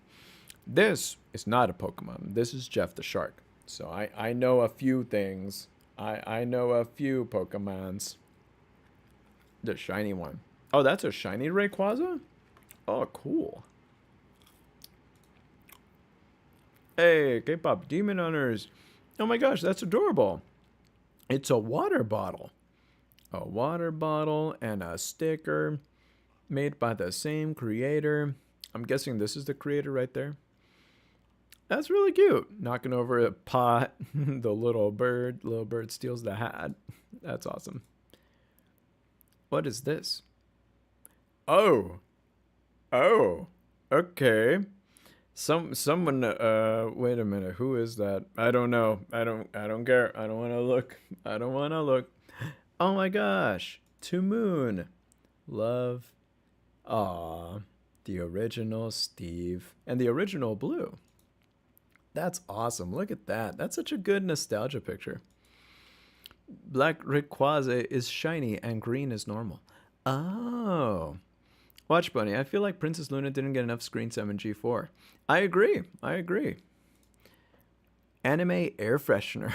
This is not a Pokemon. This is Jeff the Shark. So I know a few things. I know a few Pokemons. The shiny one. Oh, that's a shiny Rayquaza? Oh, cool. Hey, K-pop Demon Hunters. Oh my gosh, that's adorable. It's a water bottle. A water bottle and a sticker made by the same creator. I'm guessing this is the creator right there. That's really cute. Knocking over a pot. The little bird steals the hat. That's awesome. What is this? Oh. Okay. Someone wait a minute. Who is that? I don't know. I don't care. I don't want to look. Oh my gosh. To Moon. Love. Aw. The original Steve and the original Blue. That's awesome. Look at that. That's such a good nostalgia picture. Black Rayquaza is shiny and green is normal. Oh. Watch Bunny, I feel like Princess Luna didn't get enough screen time in G4. I agree. Anime air freshener.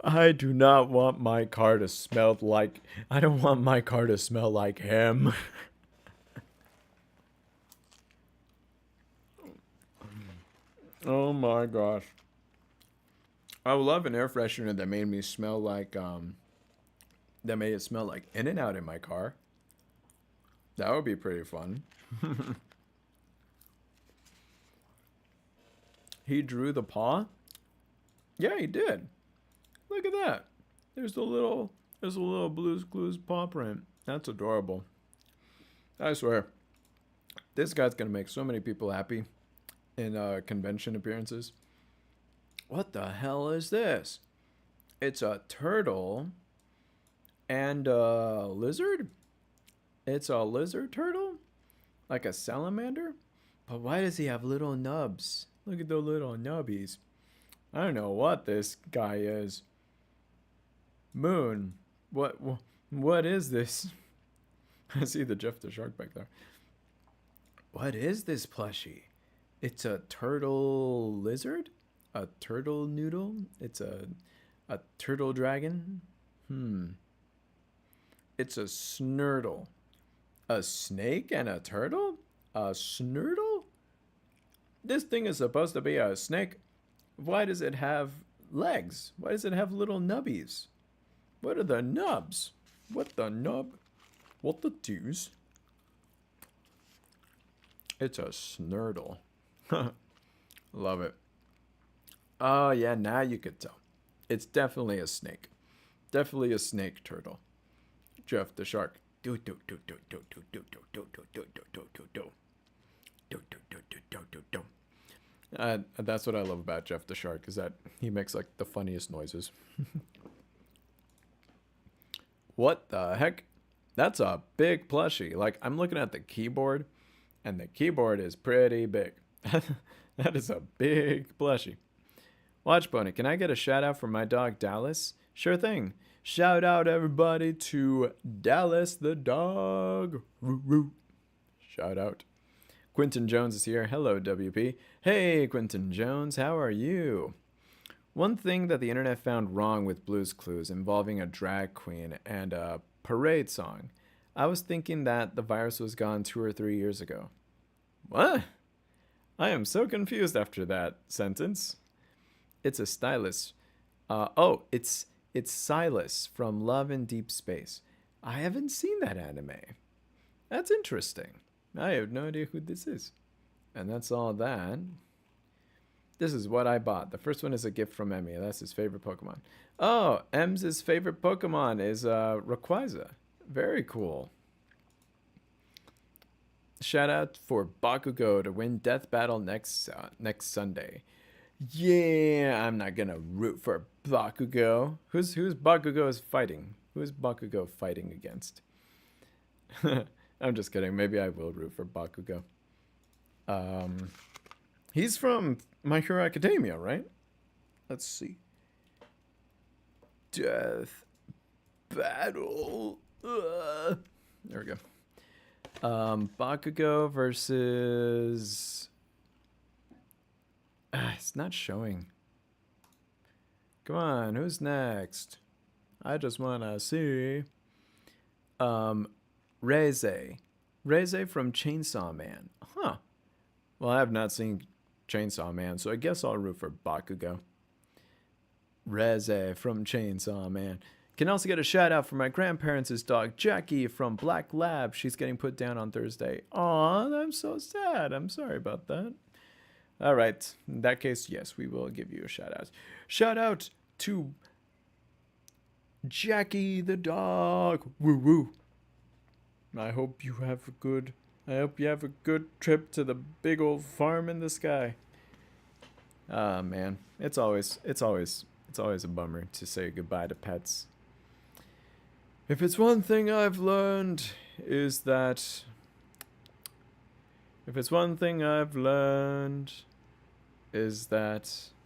I do not want my car to smell like... I don't want my car to smell like him. Oh my gosh. I would love an air freshener that made me smell like... that made it smell like In-N-Out in my car. That would be pretty fun. He drew the paw? Yeah, he did. Look at that. There's a little Blue's Clues paw print. That's adorable. I swear. This guy's gonna make so many people happy in convention appearances. What the hell is this? It's a turtle and a lizard? It's a lizard turtle? Like a salamander? But why does he have little nubs? Look at the little nubbies. I don't know what this guy is. Moon. What is this? I see the Jeff the Shark back there. What is this plushie? It's a turtle lizard? A turtle noodle? It's a turtle dragon? It's a snurtle. A snake and a turtle? A snurtle? This thing is supposed to be a snake. Why does it have legs? Why does it have little nubbies? What are the nubs? What the nub? What the deuce? It's a snurtle. Love it. Oh yeah, now you could tell. It's definitely a snake. Definitely a snake turtle. Jeff the Shark. That's what I love about Jeff the Shark, is that he makes like the funniest noises. What the heck? That's a big plushie. Like, I'm looking at the keyboard, and the keyboard is pretty big. That is a big plushie. Watch Bunny, can I get a shout out from my dog Dallas? Sure thing. Shout out everybody to Dallas the dog. Woo woo. Shout out. Quentin Jones is here. Hello, WP. Hey, Quentin Jones, how are you? One thing that the internet found wrong with Blue's Clues involving a drag queen and a parade song. I was thinking that the virus was gone 2 or 3 years ago. What? I am so confused after that sentence. It's a stylist. It's Silas from Love in Deep Space. I haven't seen that anime. That's interesting. I have no idea who this is. And that's all that. This is what I bought. The first one is a gift from Emmy. That's his favorite Pokemon. Oh, Em's favorite Pokemon is Rayquaza. Very cool. Shout out for Bakugo to win Death Battle next Sunday. Yeah, I'm not gonna root for Bakugo. Who's Bakugo is fighting? Who is Bakugo fighting against? I'm just kidding. Maybe I will root for Bakugo. He's from My Hero Academia, right? Let's see. Death Battle. There we go. Bakugo versus... it's not showing. Come on, who's next? I just want to see. Reze. Reze from Chainsaw Man. Huh. Well, I have not seen Chainsaw Man, so I guess I'll root for Bakugo. Reze from Chainsaw Man. Can also get a shout out for my grandparents' dog, Jackie from Black Lab. She's getting put down on Thursday. Aw, I'm so sad. I'm sorry about that. All right. In that case, yes, we will give you a shout out. Shout out to Jackie the dog. Woo woo. I hope you have a good trip to the big old farm in the sky. Ah, man. It's always a bummer to say goodbye to pets. If it's one thing I've learned is that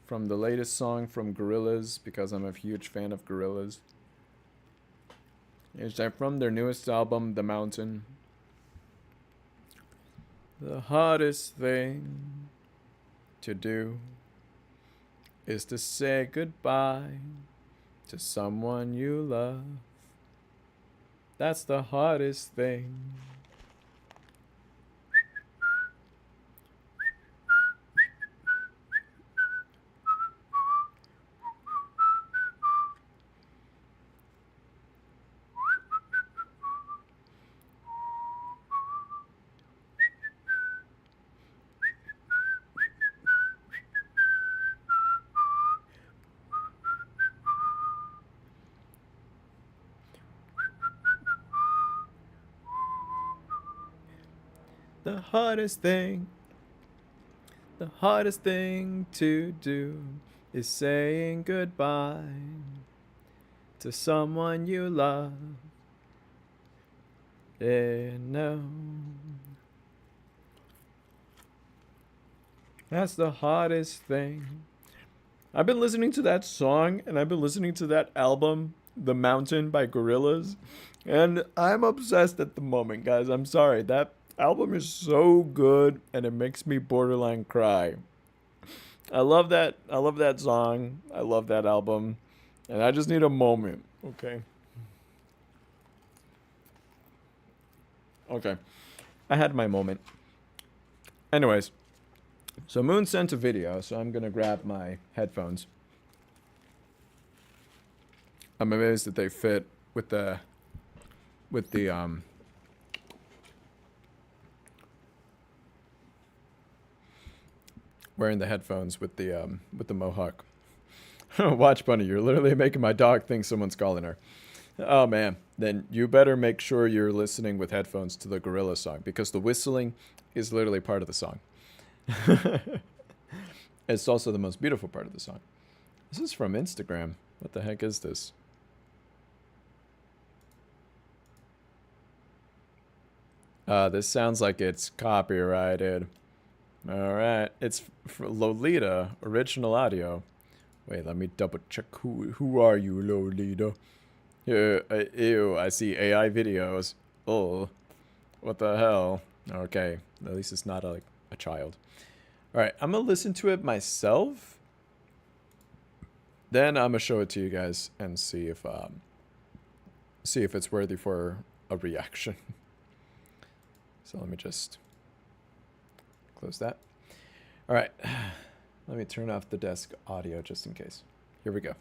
from the latest song from Gorillaz, because I'm a huge fan of Gorillaz, is that from their newest album, The Mountain, the hardest thing to do is to say goodbye to someone you love. That's the hardest thing. The hardest thing to do is saying goodbye to someone you love. No. That's the hardest thing. I've been listening to that song and I've been listening to that album, The Mountain by Gorillaz, and I'm obsessed at the moment, guys. I'm sorry. That album is so good and it makes me borderline cry. I love that song. I love that album. And I just need a moment, okay? Okay. I had my moment. Anyways, so Moon sent a video, so I'm gonna grab my headphones. I'm amazed that they fit with the wearing the headphones with the mohawk. Watch Bunny, you're literally making my dog think someone's calling her. Oh man, then you better make sure you're listening with headphones to the gorilla song because the whistling is literally part of the song. It's also the most beautiful part of the song. This is from Instagram. What the heck is this? This sounds like it's copyrighted. All right, it's for Lolita original audio. Wait, let me double check. Who are you, Lolita? Ew, I see AI videos. Oh, what the hell? Okay, at least it's not a child. All right, I'm gonna listen to it myself. Then I'm gonna show it to you guys and see if it's worthy for a reaction. So let me just close that. All right, let me turn off the desk audio just in case. Here we go.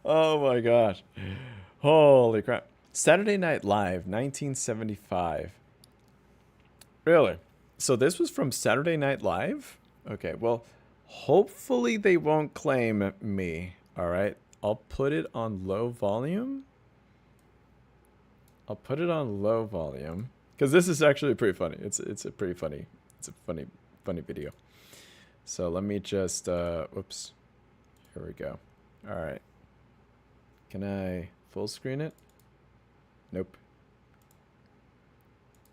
Oh my gosh. Holy crap. Saturday Night Live, 1975. Really? So this was from Saturday Night Live? Okay, well, hopefully they won't claim me. All right. I'll put it on low volume. I'll put it on low volume because this is actually pretty funny. It's a pretty funny. It's a funny video. So let me just oops. Here we go. All right. Can I full screen it? Nope.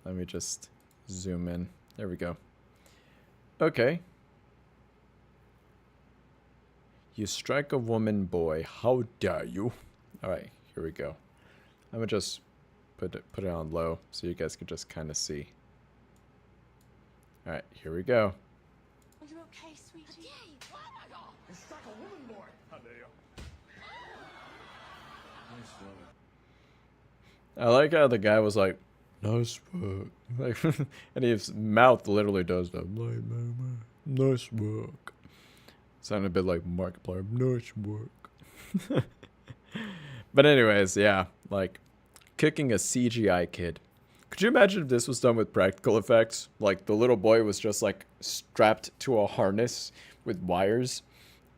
Let me just zoom in. There we go. Okay. You strike a woman, boy. How dare you? All right, here we go. I'm gonna just put it on low so you guys can just kind of see. All right, here we go. Are you okay, sweetie? Oh my God! You struck a woman, boy. How dare you? I like how the guy was like, nice work. Like, and his mouth literally does that. Nice work. Sounded a bit like Markiplier. Nice work. But anyways, yeah, like kicking a CGI kid. Could you imagine if this was done with practical effects? Like the little boy was just like strapped to a harness with wires.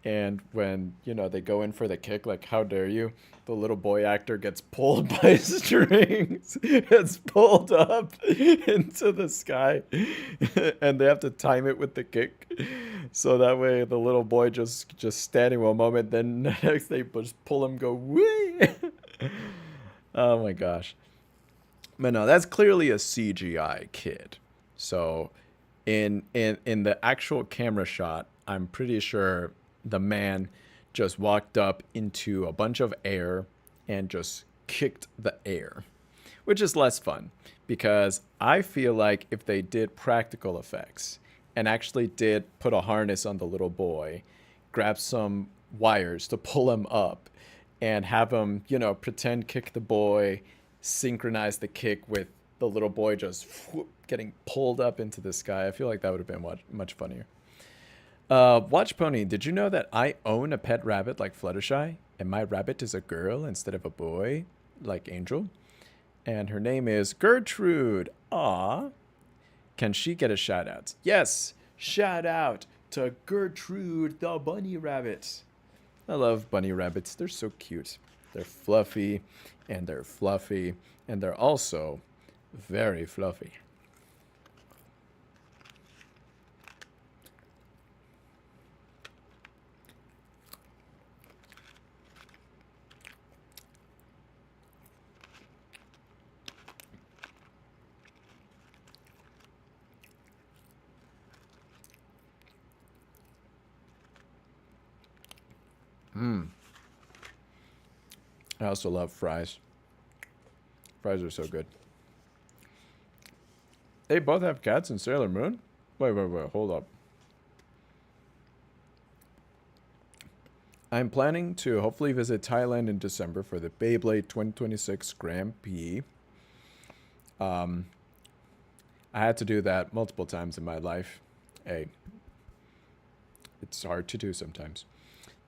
And when, you know, they go in for the kick, like, how dare you? The little boy actor gets pulled by strings. It's pulled up into the sky. And they have to time it with the kick. So that way the little boy just standing one moment, then next they just pull him, go, wee. Oh my gosh. But no, that's clearly a CGI kid. So in the actual camera shot, I'm pretty sure the man just walked up into a bunch of air and just kicked the air, which is less fun because I feel like if they did practical effects and actually did put a harness on the little boy, grab some wires to pull him up and have him, you know, pretend kick the boy, synchronize the kick with the little boy just getting pulled up into the sky, I feel like that would have been much funnier. Watch Pony, did you know that I own a pet rabbit like Fluttershy? And my rabbit is a girl instead of a boy, like Angel. And her name is Gertrude. Aw. Can she get a shout out? Yes, shout out to Gertrude the bunny rabbit. I love bunny rabbits. They're so cute. They're fluffy, and they're fluffy, and they're also very fluffy. I also love fries. Fries are so good. They both have cats in Sailor Moon? Wait, hold up. I'm planning to hopefully visit Thailand in December for the Beyblade 2026 Grand Prix. I had to do that multiple times in my life. Hey, it's hard to do sometimes.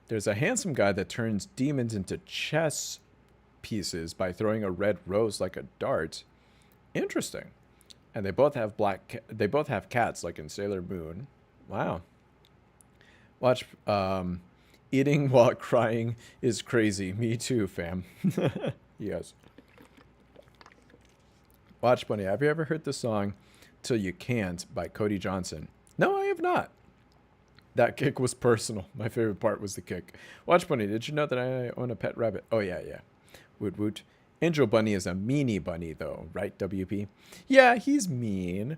There's a handsome guy that turns demons into chess pieces by throwing a red rose like a dart. Interesting. And they both have they both have cats like in Sailor Moon. Wow. Watch eating while crying is crazy. Me too, fam. Yes. Watch Bunny, have you ever heard the song Till You Can't by Cody Johnson? No, I have not. That kick was personal. My favorite part was the kick. Watch Bunny, did you know that I own a pet rabbit? Oh, yeah, yeah. Woot woot. Angel Bunny is a meanie bunny, though, right, WP? Yeah, he's mean,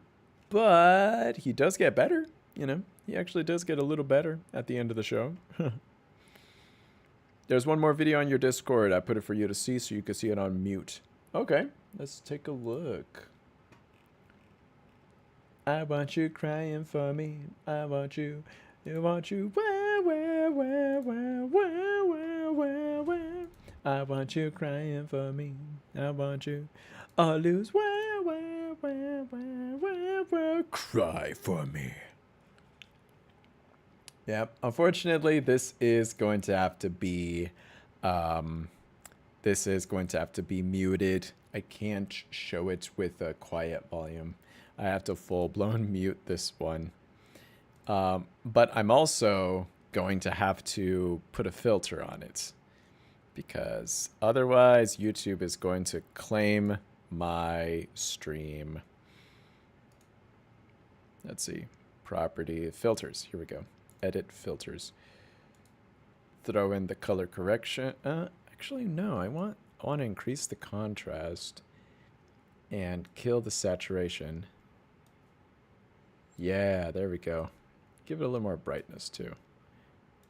but he does get better, you know? He actually does get a little better at the end of the show. There's one more video on your Discord. I put it for you to see so you can see it on mute. Okay, let's take a look. I want you crying for me. I want you. I want you. I want you crying for me. I want you. Or lose. Cry for me. Yep. Unfortunately, this is going to have to be. This is going to have to be muted. I can't show it with a quiet volume. I have to full-blown mute this one. But I'm also going to have to put a filter on it, because otherwise YouTube is going to claim my stream. Let's see. Property, filters. Here we go. Edit filters. Throw in the color correction. Actually, no. I want to increase the contrast and kill the saturation. Yeah, there we go. Give it a little more brightness too.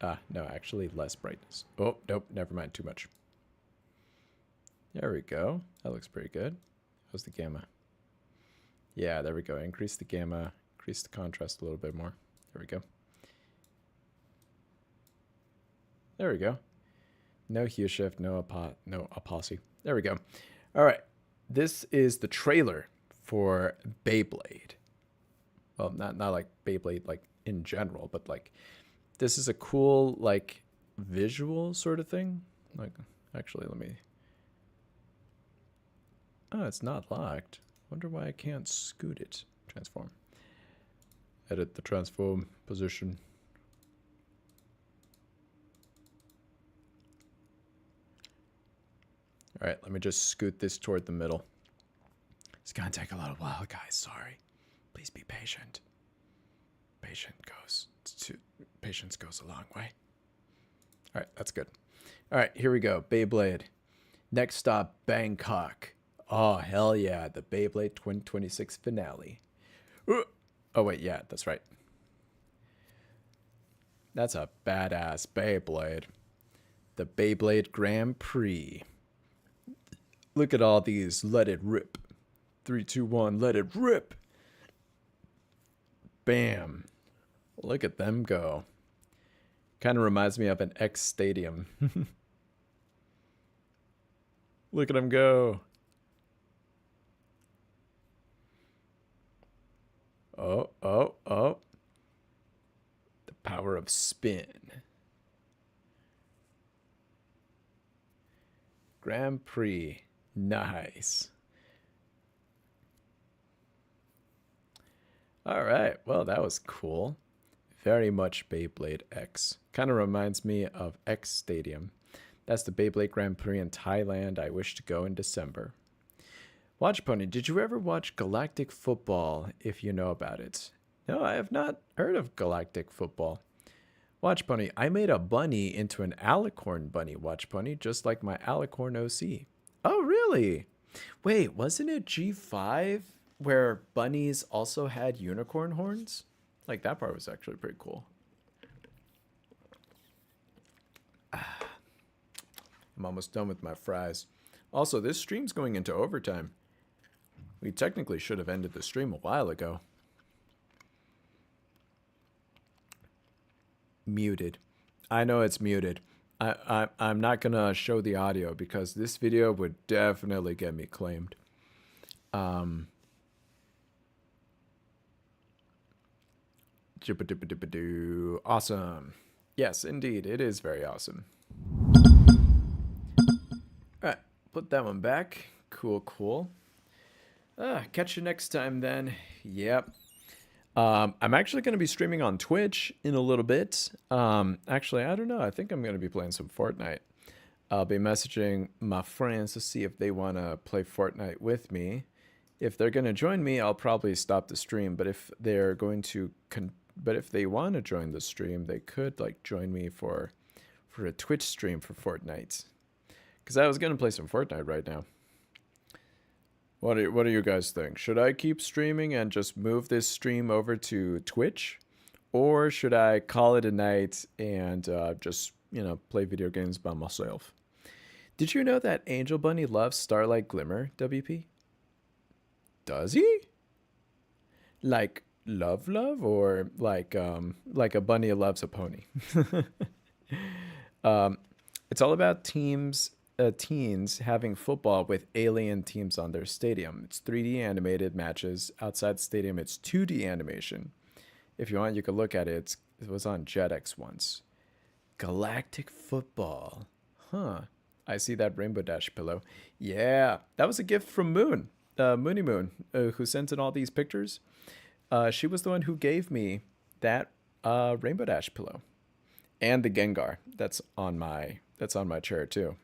No, actually less brightness. Oh, nope, never mind, too much. There we go. That looks pretty good. How's the gamma? Yeah, there we go. Increase the gamma, increase the contrast a little bit more. There we go. There we go. No hue shift, no opacity. There we go. All right. This is the trailer for Beyblade. Well, not like Beyblade like in general, but like this is a cool like visual sort of thing. Like actually, let me. Oh, it's not locked. Wonder why I can't scoot it. Transform. Edit the transform position. All right, let me just scoot this toward the middle. It's gonna take a little while, guys. Sorry. Please be patient. Patience goes a long way. All right, that's good. All right, here we go. Beyblade. Next stop, Bangkok. Oh, hell yeah. The Beyblade 2026 finale. Oh, wait, yeah, that's right. That's a badass Beyblade. The Beyblade Grand Prix. Look at all these. Let it rip. 3, 2, 1. Let it rip. Bam. Look at them go. Kind of reminds me of an X Stadium. Look at them go. Oh, oh, oh. The power of spin. Grand Prix. Nice. All right. Well, that was cool. Very much Beyblade X. Kind of reminds me of X Stadium. That's the Beyblade Grand Prix in Thailand. I wish to go in December. Watch Pony, did you ever watch Galactic Football, if you know about it? No, I have not heard of Galactic Football. Watch Pony, I made a bunny into an alicorn bunny, Watch Pony, just like my alicorn OC. Oh, really? Wait, wasn't it G5 where bunnies also had unicorn horns? Like, that part was actually pretty cool. I'm almost done with my fries. Also, this stream's going into overtime. We technically should have ended the stream a while ago. Muted. I know it's muted. I'm not going to show the audio because this video would definitely get me claimed. Awesome. Yes, indeed. It is very awesome. Alright, put that one back. Cool, cool. Catch you next time then. Yep. I'm actually going to be streaming on Twitch in a little bit. Actually, I don't know. I think I'm going to be playing some Fortnite. I'll be messaging my friends to see if they want to play Fortnite with me. If they're going to join me, I'll probably stop the stream. But if they're going to, but if they want to join the stream, they could like join me for a Twitch stream for Fortnite. Because I was going to play some Fortnite right now. What do you guys think? Should I keep streaming and just move this stream over to Twitch? Or should I call it a night and just, you know, play video games by myself? Did you know that Angel Bunny loves Starlight Glimmer, WP? Does he? Like love or like a bunny loves a pony? It's all about teams teens having football with alien teams on their stadium. It's 3D animated matches. Outside the stadium, it's 2D animation. If you want, you could look at it. It was on Jetix once. Galactic football. Huh. I see that Rainbow Dash pillow. Yeah, that was a gift from Moon. Moony Moon, who sent in all these pictures. She was the one who gave me that Rainbow Dash pillow. And the Gengar. That's on my chair too.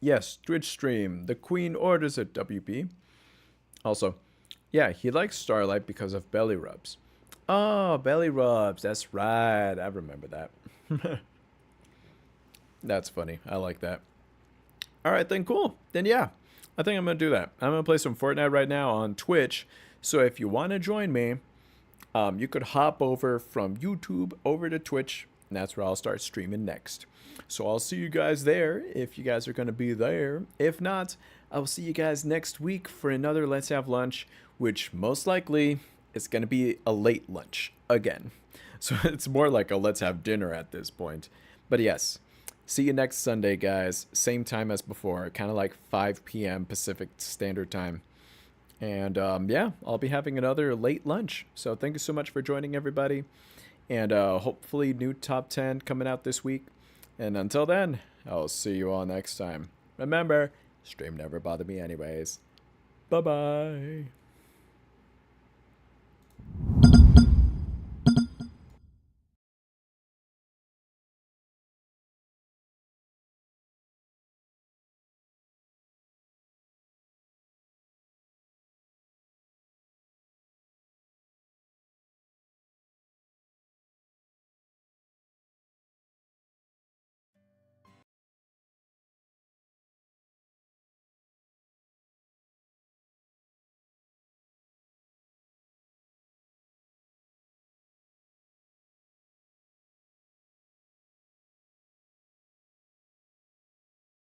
Yes, Twitch stream. The Queen orders it, WP. Also, yeah, he likes Starlight because of belly rubs. Oh, belly rubs. That's right. I remember that. That's funny. I like that. All right, then cool. Then yeah, I think I'm going to do that. I'm going to play some Fortnite right now on Twitch. So if you want to join me, you could hop over from YouTube over to Twitch, and that's where I'll start streaming next. So I'll see you guys there if you guys are going to be there. If not, I'll see you guys next week for another Let's Have Lunch, which most likely is going to be a late lunch again. So it's more like a let's have dinner at this point. But yes, see you next Sunday, guys. Same time as before, kind of like 5 p.m. Pacific Standard Time. And yeah, I'll be having another late lunch. So thank you so much for joining, everybody. And hopefully new top 10 coming out this week. And until then, I'll see you all next time. Remember, stream never bothered me anyways. Bye-bye.